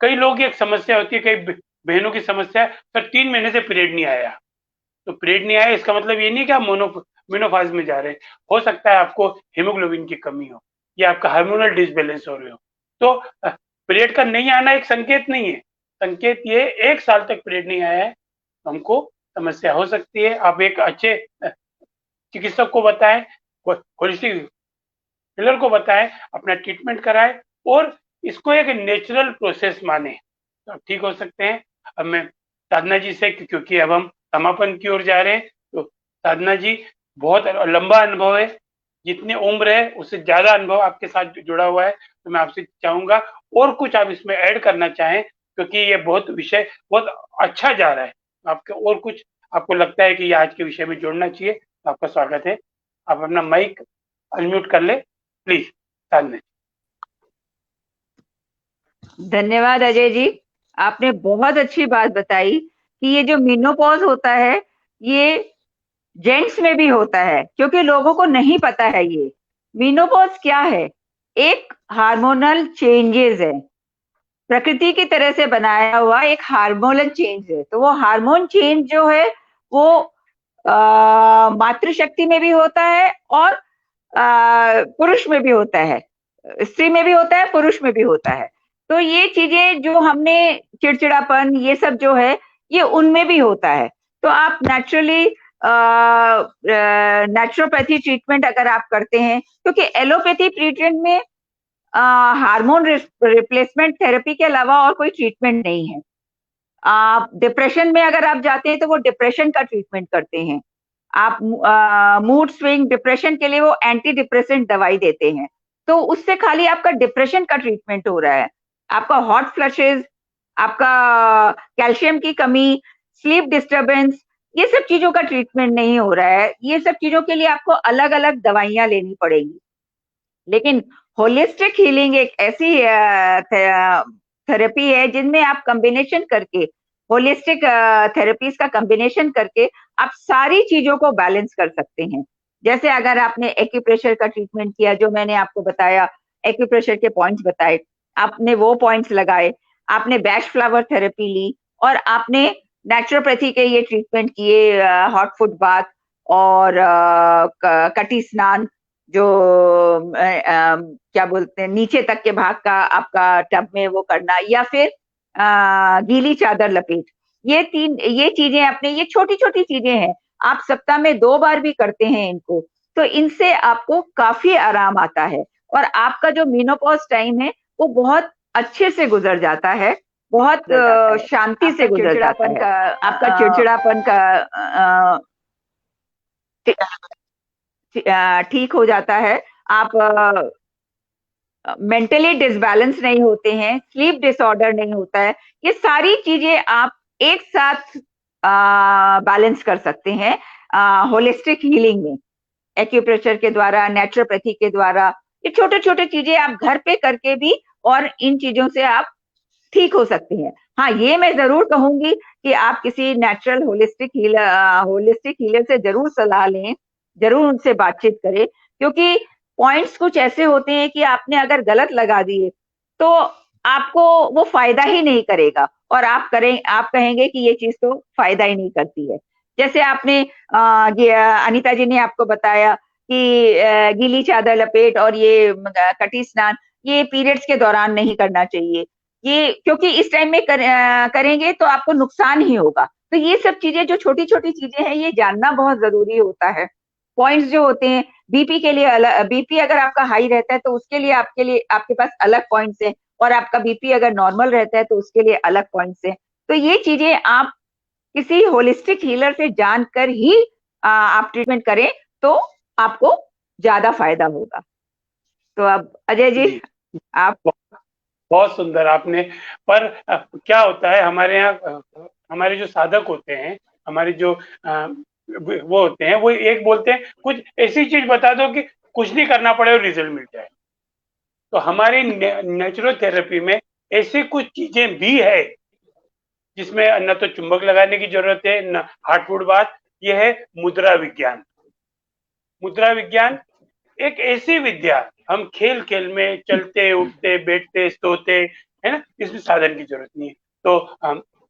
S1: कई लोग की एक समस्या होती है, कई बहनों की समस्या है, सर 3 महीने से पीरियड नहीं आया। तो पीरियड नहीं आया इसका मतलब ये नहीं कि आप मेनोपॉज में जा रहे हैं। हो सकता है आपको हीमोग्लोबिन की कमी हो, या आपका हार्मोनल डिसबैलेंस हो रहे हो। तो पीरियड का नहीं आना एक संकेत नहीं है, संकेत ये 1 साल तक पीरियड नहीं आया है, तो हमको समस्या हो सकती है। आप एक अच्छे चिकित्सक को बताएं, होलिस्टिक हीलर को बताएं, अपना ट्रीटमेंट कराएं, और इसको एक नेचुरल प्रोसेस माने, तो ठीक हो सकते हैं। अब मैं साधना जी से, क्योंकि अब हम समापन की ओर जा रहे हैं, तो साधना जी, बहुत लंबा अनुभव है, जितनी उम्र है उससे ज्यादा अनुभव आपके साथ जुड़ा हुआ है, तो मैं आपसे चाहूंगा और कुछ आप इसमें ऐड करना चाहें, क्योंकि ये बहुत विषय बहुत अच्छा जा रहा है। आपके और कुछ आपको लगता है कि ये आज के विषय में जोड़ना चाहिए, तो आपका स्वागत है। आप अपना माइक अनम्यूट कर ले प्लीज, साधना।
S3: धन्यवाद अजय जी, आपने बहुत अच्छी बात बताई कि ये जो मेनोपॉज होता है ये जेंट्स में भी होता है, क्योंकि लोगों को नहीं पता है ये मेनोपॉज क्या है। एक हार्मोनल चेंजेस है, प्रकृति की तरह से बनाया हुआ एक हार्मोनल चेंज है। तो वो हार्मोन चेंज जो है वो मातृशक्ति में भी होता है और पुरुष में भी होता है, स्त्री में भी होता है, पुरुष में भी होता है। तो ये चीजें जो हमने चिड़चिड़ापन ये सब जो है ये उनमें भी होता है। तो आप नेचुरली नेचुरोपैथी ट्रीटमेंट अगर आप करते हैं, क्योंकि एलोपैथी ट्रीटमेंट में हार्मोन रिप्लेसमेंट थेरेपी के अलावा और कोई ट्रीटमेंट नहीं है। डिप्रेशन में अगर आप जाते हैं तो वो डिप्रेशन का ट्रीटमेंट करते हैं। आप मूड स्विंग डिप्रेशन के लिए वो एंटी डिप्रेसेंट दवाई देते हैं, तो उससे खाली आपका डिप्रेशन का ट्रीटमेंट हो रहा है। आपका हॉट फ्लशेस, आपका कैल्शियम की कमी, स्लीप डिस्टरबेंस, ये सब चीजों का ट्रीटमेंट नहीं हो रहा है। ये सब चीजों के लिए आपको अलग अलग दवाइयां लेनी पड़ेगी। लेकिन होलिस्टिक हीलिंग एक ऐसी थेरेपी है जिनमें आप कॉम्बिनेशन करके, होलिस्टिक थेरेपीज का कॉम्बिनेशन करके आप सारी चीजों को बैलेंस कर सकते हैं। जैसे अगर आपने एक्यूप्रेशर का ट्रीटमेंट किया, जो मैंने आपको बताया, एक्यूप्रेशर के पॉइंट्स बताए, आपने वो पॉइंट्स लगाए, आपने बैश फ्लावर थेरेपी ली, और आपने नेचुरोपैथी के ये ट्रीटमेंट किए, हॉट फुट बाथ और कटी स्नान, जो क्या बोलते हैं नीचे तक के भाग का आपका टब में वो करना, या फिर गीली चादर लपेट, ये चीजें अपने, ये छोटी छोटी चीजें हैं, आप सप्ताह में 2 बार भी करते हैं इनको, तो इनसे आपको काफी आराम आता है और आपका जो मेनोपॉज टाइम है वो बहुत अच्छे से गुजर जाता है, बहुत शांति से गुजर जाता है। आपका चिड़चिड़ापन का ठीक हो जाता है। आप मेंटली डिसबैलेंस नहीं होते हैं, स्लीप डिसऑर्डर नहीं होता है। ये सारी चीजें आप एक साथ बैलेंस कर सकते हैं होलिस्टिक हीलिंग में, एक्यूप्रेशर के द्वारा, नेचुरोपैथी के द्वारा। ये छोटे छोटे चीजें आप घर पे करके भी, और इन चीजों से आप ठीक हो सकते हैं। हाँ, ये मैं जरूर कहूंगी कि आप किसी नेचुरल होलिस्टिक हीलर से जरूर सलाह लें, जरूर उनसे बातचीत करें, क्योंकि पॉइंट्स कुछ ऐसे होते हैं कि आपने अगर गलत लगा दिए तो आपको वो फायदा ही नहीं करेगा, और आप कहेंगे कि ये चीज तो फायदा ही नहीं करती है। जैसे आपने ये अनीता जी ने आपको बताया कि गीली चादर लपेट और ये कटी स्नान, ये पीरियड्स के दौरान नहीं करना चाहिए, ये क्योंकि इस टाइम में करेंगे तो आपको नुकसान ही होगा। तो ये सब चीजें जो छोटी छोटी चीजें हैं, ये जानना बहुत जरूरी होता है। पॉइंट्स जो होते हैं, बीपी के लिए अलग, बीपी अगर आपका हाई रहता है तो उसके लिए आपके पास अलग पॉइंट्स हैं, और आपका बीपी अगर नॉर्मल रहता है तो उसके लिए अलग पॉइंट्स हैं। तो ये चीजें आप किसी होलिस्टिक हीलर से जानकर ही आप ट्रीटमेंट करें तो आपको ज्यादा फायदा होगा। तो अब अजय जी आप।
S1: बहुत सुंदर आपने, पर क्या होता है हमारे यहाँ, हमारे जो साधक होते हैं, हमारे जो वो होते हैं, वो एक बोलते हैं कुछ ऐसी चीज बता दो कि कुछ नहीं करना पड़े और रिजल्ट मिल जाए। तो हमारी नेचुरल थेरेपी में ऐसी कुछ चीजें भी है जिसमें न तो चुंबक लगाने की जरूरत है, न हार्टवुड बात। यह है मुद्रा विज्ञान। मुद्रा विज्ञान एक ऐसी विद्या, हम खेल खेल में चलते उठते बैठते सोते, है ना, इसमें साधन की जरूरत नहीं है। तो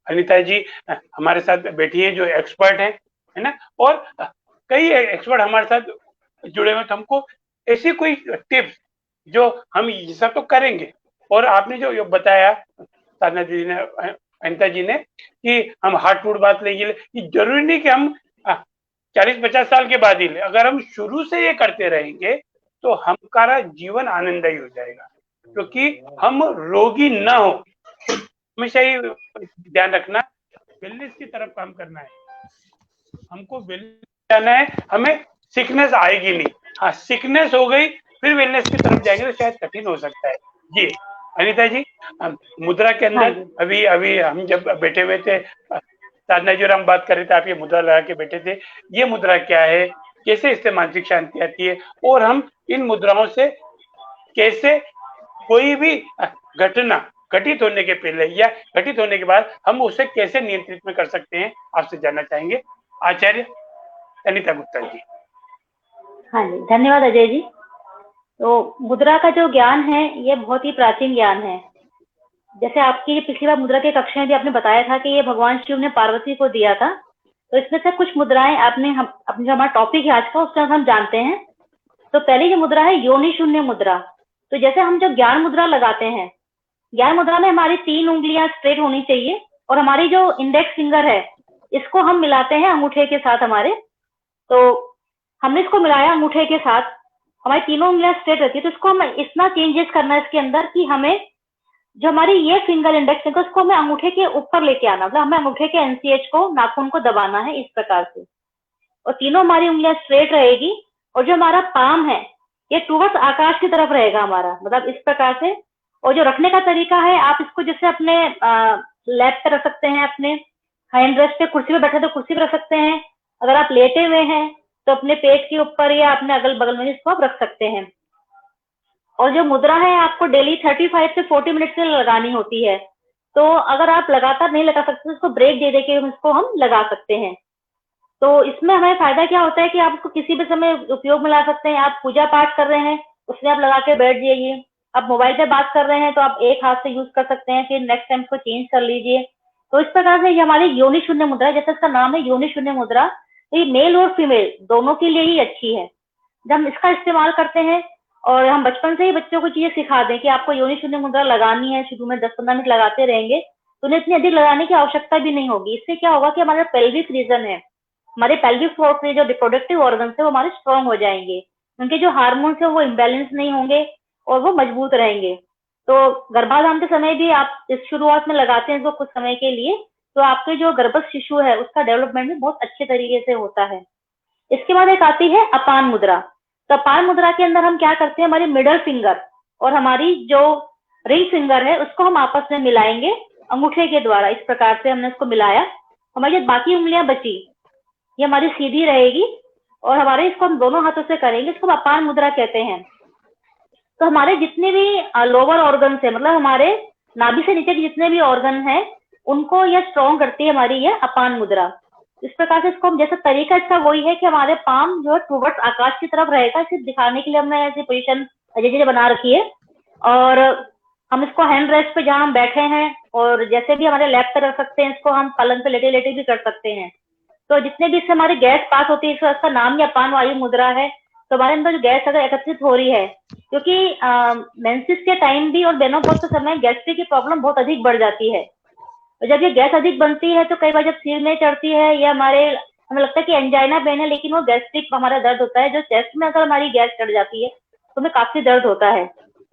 S1: अनीता जी हमारे साथ बैठी है जो एक्सपर्ट है ना, और कई एक्सपर्ट हमारे साथ जुड़े हुए। तो हमको ऐसी कोई टिप्स जो हम ये सब तो करेंगे, और आपने जो बताया साधना दीदी ने, अनिता जी ने, कि हम हार्टवुड बात लेंगे, ये जरूरी नहीं कि हम 40-50 साल के बाद ही ले। अगर हम शुरू से ये करते रहेंगे तो हमारा जीवन आनंददायी हो जाएगा, क्योंकि हम रोगी ना हो। हमेशा ही ध्यान रखना, वेलनेस की तरफ काम करना है, हमको वेलनेस जाना है, हमें सिकनेस आएगी नहीं। हाँ, सिकनेस हो गई फिर वेलनेस की तरफ जाएंगे तो शायद कठिन हो सकता है। जी अनीता जी, मुद्रा के अंदर अभी अभी हम जब बैठे हुए थे, साधना जी और हम बात कर रहे थे, आप ये मुद्रा लगा के बैठे थे, ये मुद्रा क्या है, कैसे इससे मानसिक शांति आती है, और हम इन मुद्राओं से कैसे कोई भी घटना घटित होने के पहले या घटित होने के बाद हम उसे कैसे नियंत्रित में कर सकते हैं, आपसे जानना चाहेंगे। आचार्य अनीता गुप्ता जी।
S2: हाँ जी, धन्यवाद अजय जी। तो मुद्रा का जो ज्ञान है ये बहुत ही प्राचीन ज्ञान है। जैसे आपकी पिछली बार मुद्रा के कक्षा में भी आपने बताया था कि ये भगवान शिव ने पार्वती को दिया था। तो इसमें से कुछ मुद्राएं अपने जो हमारा टॉपिक है आज का, उसका हम जानते हैं। तो पहली जो मुद्रा है योनि शून्य मुद्रा। तो जैसे हम जब ज्ञान मुद्रा लगाते हैं, ज्ञान मुद्रा में हमारी 3 उंगलियां स्ट्रेट होनी चाहिए, और हमारी जो इंडेक्स फिंगर है इसको हम मिलाते हैं अंगूठे के साथ हमारे। तो हमने इसको मिलाया अंगूठे के साथ, हमारी तीनों उंगलियां स्ट्रेट रहती है। तो इसको हमें इतना चेंजेस करना है इसके अंदर कि हमें जो हमारी ये फिंगर इंडेक्स फिंगर, उसको हमें अंगूठे के ऊपर लेके आना, मतलब हमें अंगूठे के एनसीएच को, नाखून को दबाना है इस प्रकार से, और तीनों हमारी उंगलियां स्ट्रेट रहेगी। और जो हमारा पाम है ये टूवर्ड्स आकाश की तरफ रहेगा हमारा, मतलब इस प्रकार से। और जो रखने का तरीका है, आप इसको जैसे अपने लैप पे रख सकते हैं, अपने हैंड रेस्ट पे, कुर्सी पे बैठे तो कुर्सी पे रख सकते हैं, अगर आप लेटे हुए हैं तो अपने पेट के ऊपर या अपने अगल बगल में इसको आप रख सकते हैं। और जो मुद्रा है आपको डेली 35 से 40 मिनट से लगानी होती है। तो अगर आप लगातार नहीं लगा सकते तो इसको ब्रेक दे दे के इसको हम लगा सकते हैं। तो इसमें हमें फायदा क्या होता है कि आप इसको किसी भी समय उपयोग में ला सकते हैं। आप पूजा पाठ कर रहे हैं, उसमें आप लगा के बैठ जाइए। आप मोबाइल पे बात कर रहे हैं तो आप एक हाथ से यूज कर सकते हैं, फिर नेक्स्ट टाइम इसको चेंज कर लीजिए। तो इस प्रकार से ये हमारी योनि शून्य मुद्रा, जैसे इसका नाम है योनि शून्य मुद्रा, तो ये मेल और फीमेल दोनों के लिए ही अच्छी है। जब हम इसका इस्तेमाल करते हैं और हम बचपन से ही बच्चों को चीजें सिखा दें कि आपको योनि शून्य मुद्रा लगानी है, शुरू में 10-15 मिनट लगाते रहेंगे तो उन्हें इतनी अधिक लगाने की आवश्यकता भी नहीं होगी। इससे क्या होगा कि हमारा पेल्विक रीजन है, हमारे पेल्विक फ्लोर के जो रिप्रोडक्टिव ऑर्गन्स है वो हमारे स्ट्रांग हो जाएंगे, उनके जो हार्मोन्स है वो इम्बैलेंस नहीं होंगे और वो मजबूत रहेंगे। तो गर्भाधान के समय भी आप इस शुरुआत में लगाते हैं इसको कुछ समय के लिए, तो आपके जो गर्भस्थ शिशु है उसका डेवलपमेंट भी बहुत अच्छे तरीके से होता है। इसके बाद एक आती है अपान मुद्रा। तो अपान मुद्रा के अंदर हम क्या करते हैं, हमारी मिडल फिंगर और हमारी जो रिंग फिंगर है उसको हम आपस में मिलाएंगे अंगूठे के द्वारा। इस प्रकार से हमने इसको मिलाया, हमारी जो बाकी उंगलियां बची ये हमारी सीधी रहेगी और हमारे इसको हम दोनों हाथों से करेंगे, इसको अपान मुद्रा कहते हैं। तो हमारे जितने भी लोअर ऑर्गन है, मतलब हमारे नाभि से नीचे के जितने भी ऑर्गन हैं उनको यह स्ट्रॉन्ग करती है हमारी यह अपान मुद्रा। इस प्रकार से इसको हम, जैसे तरीका इसका वही है कि हमारे पाम जो है टूवर्ड्स आकाश की तरफ रहेगा, सिर्फ दिखाने के लिए हमने ऐसी पोजीशन अजय जी ने बना रखी है। और हम इसको हैंड रेस्ट पे जहां हम बैठे हैं और जैसे भी हमारे लेफ्ट पे रख सकते हैं, इसको हम पलंग पे लेटे लेटे भी कर सकते हैं। तो जितने भी इससे हमारी गैस पास होती है, इसका नाम ही अपान वायु मुद्रा है। तो हमारे अंदर जो गैस अगर एकत्रित हो रही है, क्योंकि मेंसेस के टाइम भी और मेनोपॉज के समय गैस्ट्रिक की प्रॉब्लम बहुत अधिक बढ़ जाती है। तो जब ये गैस अधिक बनती है तो कई बार जब सिर में चढ़ती है या हमें लगता है कि एंजाइना पेन है, लेकिन वो गैस्ट्रिक हमारा दर्द होता है। जो चेस्ट में अगर हमारी गैस चढ़ जाती है तो हमें काफी दर्द होता है।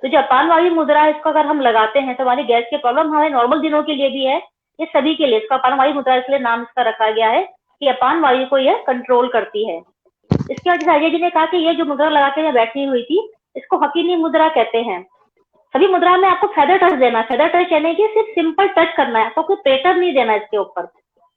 S2: तो जो अपान वायु मुद्रा है, इसको अगर हम लगाते हैं तो हमारी गैस की प्रॉब्लम हमारे नॉर्मल दिनों के लिए भी है, ये सभी के लिए। इसका अपान वायु मुद्रा इसलिए नाम इसका रखा गया है कि अपान वायु को यह कंट्रोल करती है। इसके वजह से अजय जी ने कहा कि ये जो मुद्रा लगा के बैठी हुई थी, इसको हकीनी मुद्रा कहते हैं। सभी मुद्रा में आपको फेदर टच देना, फेदर टच यानी कि सिर्फ सिंपल टच करना है, आपको कोई प्रेशर नहीं देना इसके ऊपर।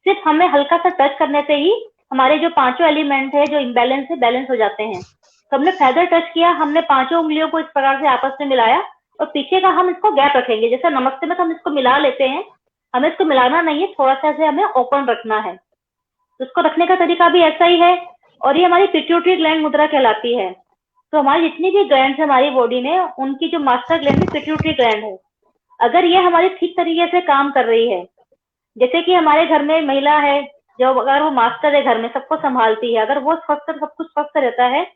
S2: सिर्फ हमें हल्का सा टच करने से ही हमारे जो पांचों एलिमेंट है जो इम्बैलेंस है, बैलेंस हो जाते हैं। तो हमने फेदर टच किया, हमने पांचों उंगलियों को इस प्रकार से आपस में मिलाया और पीछे का हम इसको गैप रखेंगे। जैसे नमस्ते में तो हम इसको मिला लेते हैं, हमें इसको मिलाना नहीं है, थोड़ा सा ऐसे हमें ओपन रखना है। तो इसको रखने का तरीका भी ऐसा ही है। और ये हमारी पिट्यूटरी ग्लैंड मुद्रा कहलाती है। तो हमारी जितनी भी ग्लैंड है हमारी बॉडी में, उनकी जो मास्टर ग्लैंड है पिट्यूटरी ग्लैंड है। अगर ये हमारी ठीक तरीके से काम कर रही है, जैसे कि हमारे घर में महिला है जो, अगर वो मास्टर है घर में सबको संभालती है, अगर वो स्वस्थ सब कुछ स्वस्थ रहता है,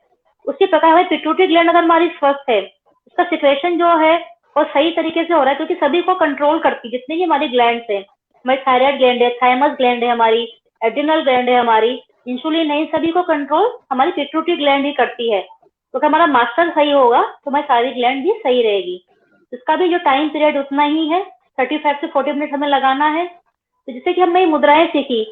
S2: उसी प्रकार हमारी पिट्यूटरी ग्लैंड अगर हमारी स्वस्थ है, उसका सिक्रेशन जो है वो सही तरीके से हो रहा है, क्योंकि सभी को कंट्रोल करती है। जितनी भी हमारी ग्लैंड है, हमारी थायराइड ग्लैंड है, थाइमस ग्लैंड है, हमारी एड्रिनल ग्लैंड है, हमारी इंसुलिन है, सभी को कंट्रोल हमारी पिट्यूटरी ग्लैंड ही करती है। तो अगर हमारा मास्टर सही होगा तो हमारी सारी ग्लैंड भी सही रहेगी। इसका भी जो टाइम पीरियड उतना ही है, 35 से 40 मिनट हमें लगाना है। तो जैसे कि हमने ये मुद्राएं सीखी,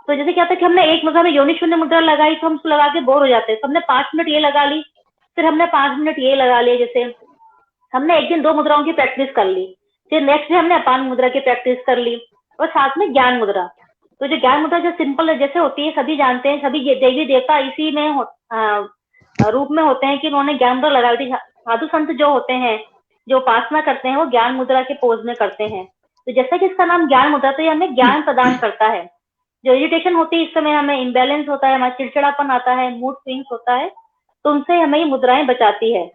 S2: तो जैसे क्या था कि हमने एक मुद्रा में योनि शून्य मुद्रा लगाई तो हम उसको लगा के बोर हो जाते हैं। तो हमने 5 मिनट ये लगा ली, फिर हमने 5 मिनट ये लगा लिए। जैसे हमने एक दिन 2 मुद्राओं की प्रैक्टिस कर ली, फिर नेक्स्ट डे हमने अपान मुद्रा की प्रैक्टिस कर ली, और साथ में ज्ञान मुद्रा। तो जो ज्ञान मुद्रा जो सिंपल जैसे होती है, सभी जानते हैं, सभी देवी देवता इसी में रूप में होते हैं कि उन्होंने ज्ञान मुद्रा लगा दी। साधु संत जो होते हैं, जो उपासना करते हैं, वो ज्ञान मुद्रा के पोज में करते हैं। तो जैसा कि इसका नाम ज्ञान मुद्रा, तो ये हमें ज्ञान प्रदान करता है। जो इरिटेशन होती है इस समय, हमें इम्बैलेंस होता है, हमारा चिड़चिड़ापन आता है, मूड स्विंग्स होता है, तो उनसे हमें ये मुद्राएं बचाती है।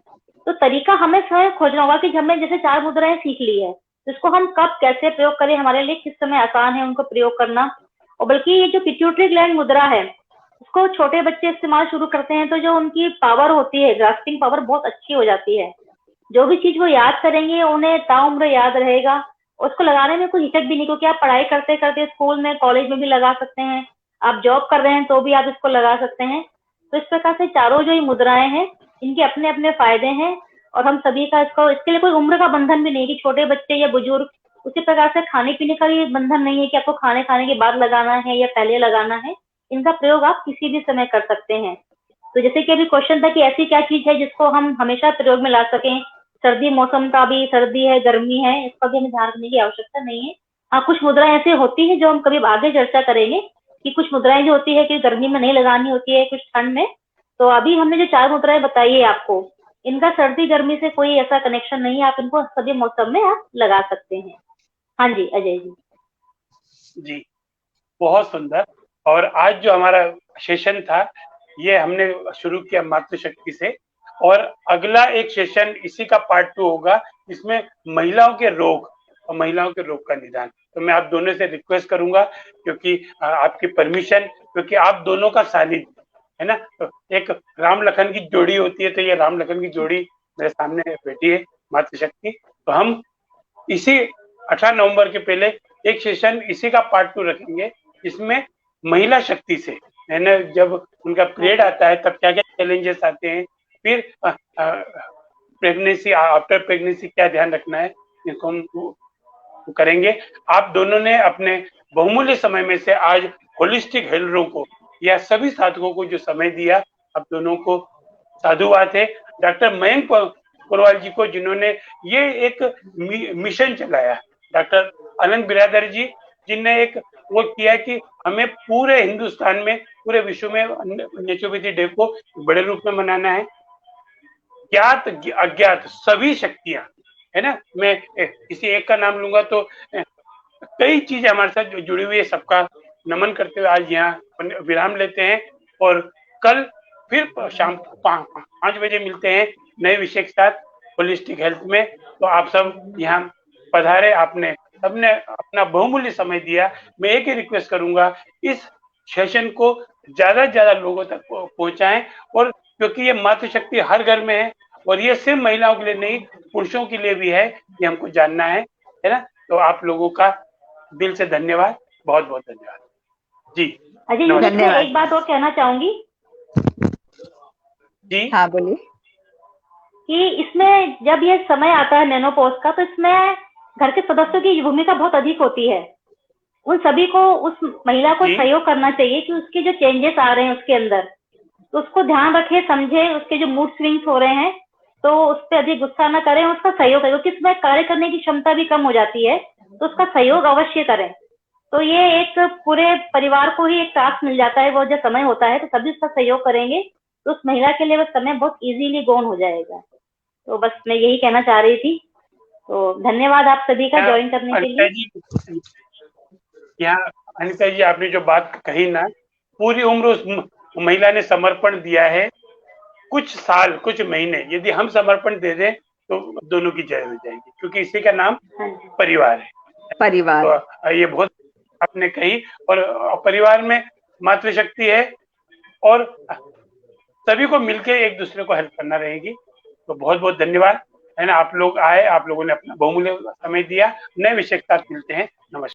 S2: तो तरीका हमें स्वयं खोजना होगा कि हमने जैसे 4 मुद्राएं सीख ली है, तो इसको हम कब कैसे प्रयोग करें, हमारे लिए किस समय आसान है उनको प्रयोग करना। और बल्कि ये जो पिट्यूटरी ग्लैंड मुद्रा है, उसको छोटे बच्चे इस्तेमाल शुरू करते हैं तो जो उनकी पावर होती है, ग्रास्पिंग पावर बहुत अच्छी हो जाती है। जो भी चीज वो याद करेंगे उन्हें ताउम्र याद रहेगा। उसको लगाने में कोई हिचक भी नहीं, क्योंकि आप पढ़ाई करते करते स्कूल में, कॉलेज में भी लगा सकते हैं, आप जॉब कर रहे हैं तो भी आप इसको लगा सकते हैं। तो इस प्रकार से चारों जो ये मुद्राएं हैं, इनके अपने अपने फायदे हैं। और हम सभी का इसके लिए कोई उम्र का बंधन भी नहीं कि छोटे बच्चे या बुजुर्ग। उसी प्रकार से खाने पीने का भी बंधन नहीं है कि आपको खाने के बाद लगाना है या पहले लगाना है। इनका प्रयोग आप किसी भी समय कर सकते हैं। तो जैसे कि अभी क्वेश्चन था कि ऐसी क्या चीज है जिसको हम हमेशा प्रयोग में ला सकें। सर्दी मौसम का भी, सर्दी है, गर्मी है, इसका भी हमें ध्यान रखने की आवश्यकता नहीं है। हाँ, कुछ मुद्राएं ऐसी होती है जो हम कभी आगे चर्चा करेंगे कि कुछ मुद्राएं जो होती है कि गर्मी में नहीं लगानी होती है, कुछ ठंड में। तो अभी हमने जो 4 मुद्राएं बताई है आपको, इनका सर्दी गर्मी से कोई ऐसा कनेक्शन नहीं है, आप इनको सभी मौसम में आप लगा सकते हैं। हाँ जी अजय जी।
S1: जी, बहुत सुंदर। और आज जो हमारा सेशन था, ये हमने शुरू किया मातृशक्ति से, और अगला एक सेशन इसी का पार्ट 2 होगा, इसमें महिलाओं के रोग और महिलाओं के रोग का निदान। तो मैं आप दोनों से रिक्वेस्ट करूंगा, क्योंकि आपकी परमिशन, क्योंकि आप दोनों का सानिध्य है ना, तो एक राम लखन की जोड़ी होती है, तो ये राम लखन की जोड़ी मेरे सामने बैठी है मातृशक्ति। तो हम इसी 18 नवंबर के पहले एक सेशन इसी का पार्ट 2 रखेंगे, इसमें महिला शक्ति से है ना, जब उनका पीरियड आता है तब क्या क्या चैलेंजेस आते हैं, फिर प्रेगनेंसी, आफ्टर प्रेगनेंसी क्या ध्यान रखना है, इसको हम करेंगे। आप दोनों ने अपने बहुमूल्य समय में से आज होलिस्टिक हेल्थरों को या सभी साधकों को जो समय दिया, आप दोनों को साधुवाद है। डॉक्टर मयंक पुरवाल जी को, जिन्होंने ये एक मिशन चलाया, डॉक्टर अनंत बिरादर जी जिनने एक वो किया कि हमें पूरे हिंदुस्तान में, पूरे विश्व में नेचुरोपैथी डे को बड़े रूप में मनाना है। ज्ञात अज्ञात सभी शक्तियां है ना, मैं किसी एक का नाम लूंगा तो कई चीजें हमारे साथ जुड़ी हुई है, सबका नमन करते हुए आज यहाँ विराम लेते हैं और कल फिर शाम 5 बजे मिलते हैं नए विषय के साथ होलिस्टिक हेल्थ में। तो आप सब यहाँ पधारे, आपने सबने अपना बहुमूल्य समय दिया। मैं एक ही रिक्वेस्ट करूंगा, इस सेशन को ज्यादा से ज्यादा लोगों तक पहुंचाएं, और क्योंकि ये मातृशक्ति हर घर में है और ये सिर्फ महिलाओं के लिए नहीं, पुरुषों के लिए भी है, ये हमको जानना है ना। तो आप लोगों का दिल से धन्यवाद, बहुत बहुत धन्यवाद जी।
S2: अजय जी, मैं एक बात और कहना चाहूंगी
S1: जी।
S3: हाँ बोलिए।
S2: कि इसमें जब ये समय आता है मेनोपॉज का, तो इसमें घर के सदस्यों की भूमिका बहुत अधिक होती है। उन सभी को उस महिला को सहयोग करना चाहिए कि उसके जो चेंजेस आ रहे हैं उसके अंदर, तो उसको ध्यान रखे, समझे, उसके जो मूड स्विंग्स हो रहे हैं तो उस पर अधिक गुस्सा न करें, उसका सहयोग करें, क्योंकि इसमें कार्य करने की क्षमता भी कम हो जाती है, तो उसका सहयोग अवश्य करें। तो ये एक पूरे परिवार को ही एक टास्क मिल जाता है, वो जो समय होता है, तो सभी उसका सहयोग करेंगे तो उस महिला के लिए वो समय बहुत इजीली गोन हो जाएगा। तो बस मैं यही कहना चाह रही थी। तो धन्यवाद आप सभी का ज्वाइन करने के लिए।
S1: यहाँ अनिता जी, आपने जो बात कही ना, पूरी उम्र उस महिला ने समर्पण दिया है। कुछ साल, कुछ महीने यदि हम समर्पण दे दें तो दोनों की जय हो जाएगी, क्योंकि इसी का नाम परिवार है।
S3: परिवार,
S1: तो ये बहुत आपने कही, और परिवार में मातृशक्ति है और सभी को मिलकर एक दूसरे को हेल्प करना रहेगी। तो बहुत बहुत धन्यवाद, है ना। आप लोग आए, आप लोगों ने अपना बहुमूल्य समय दिया। नए विषय के साथ मिलते हैं। नमस्कार।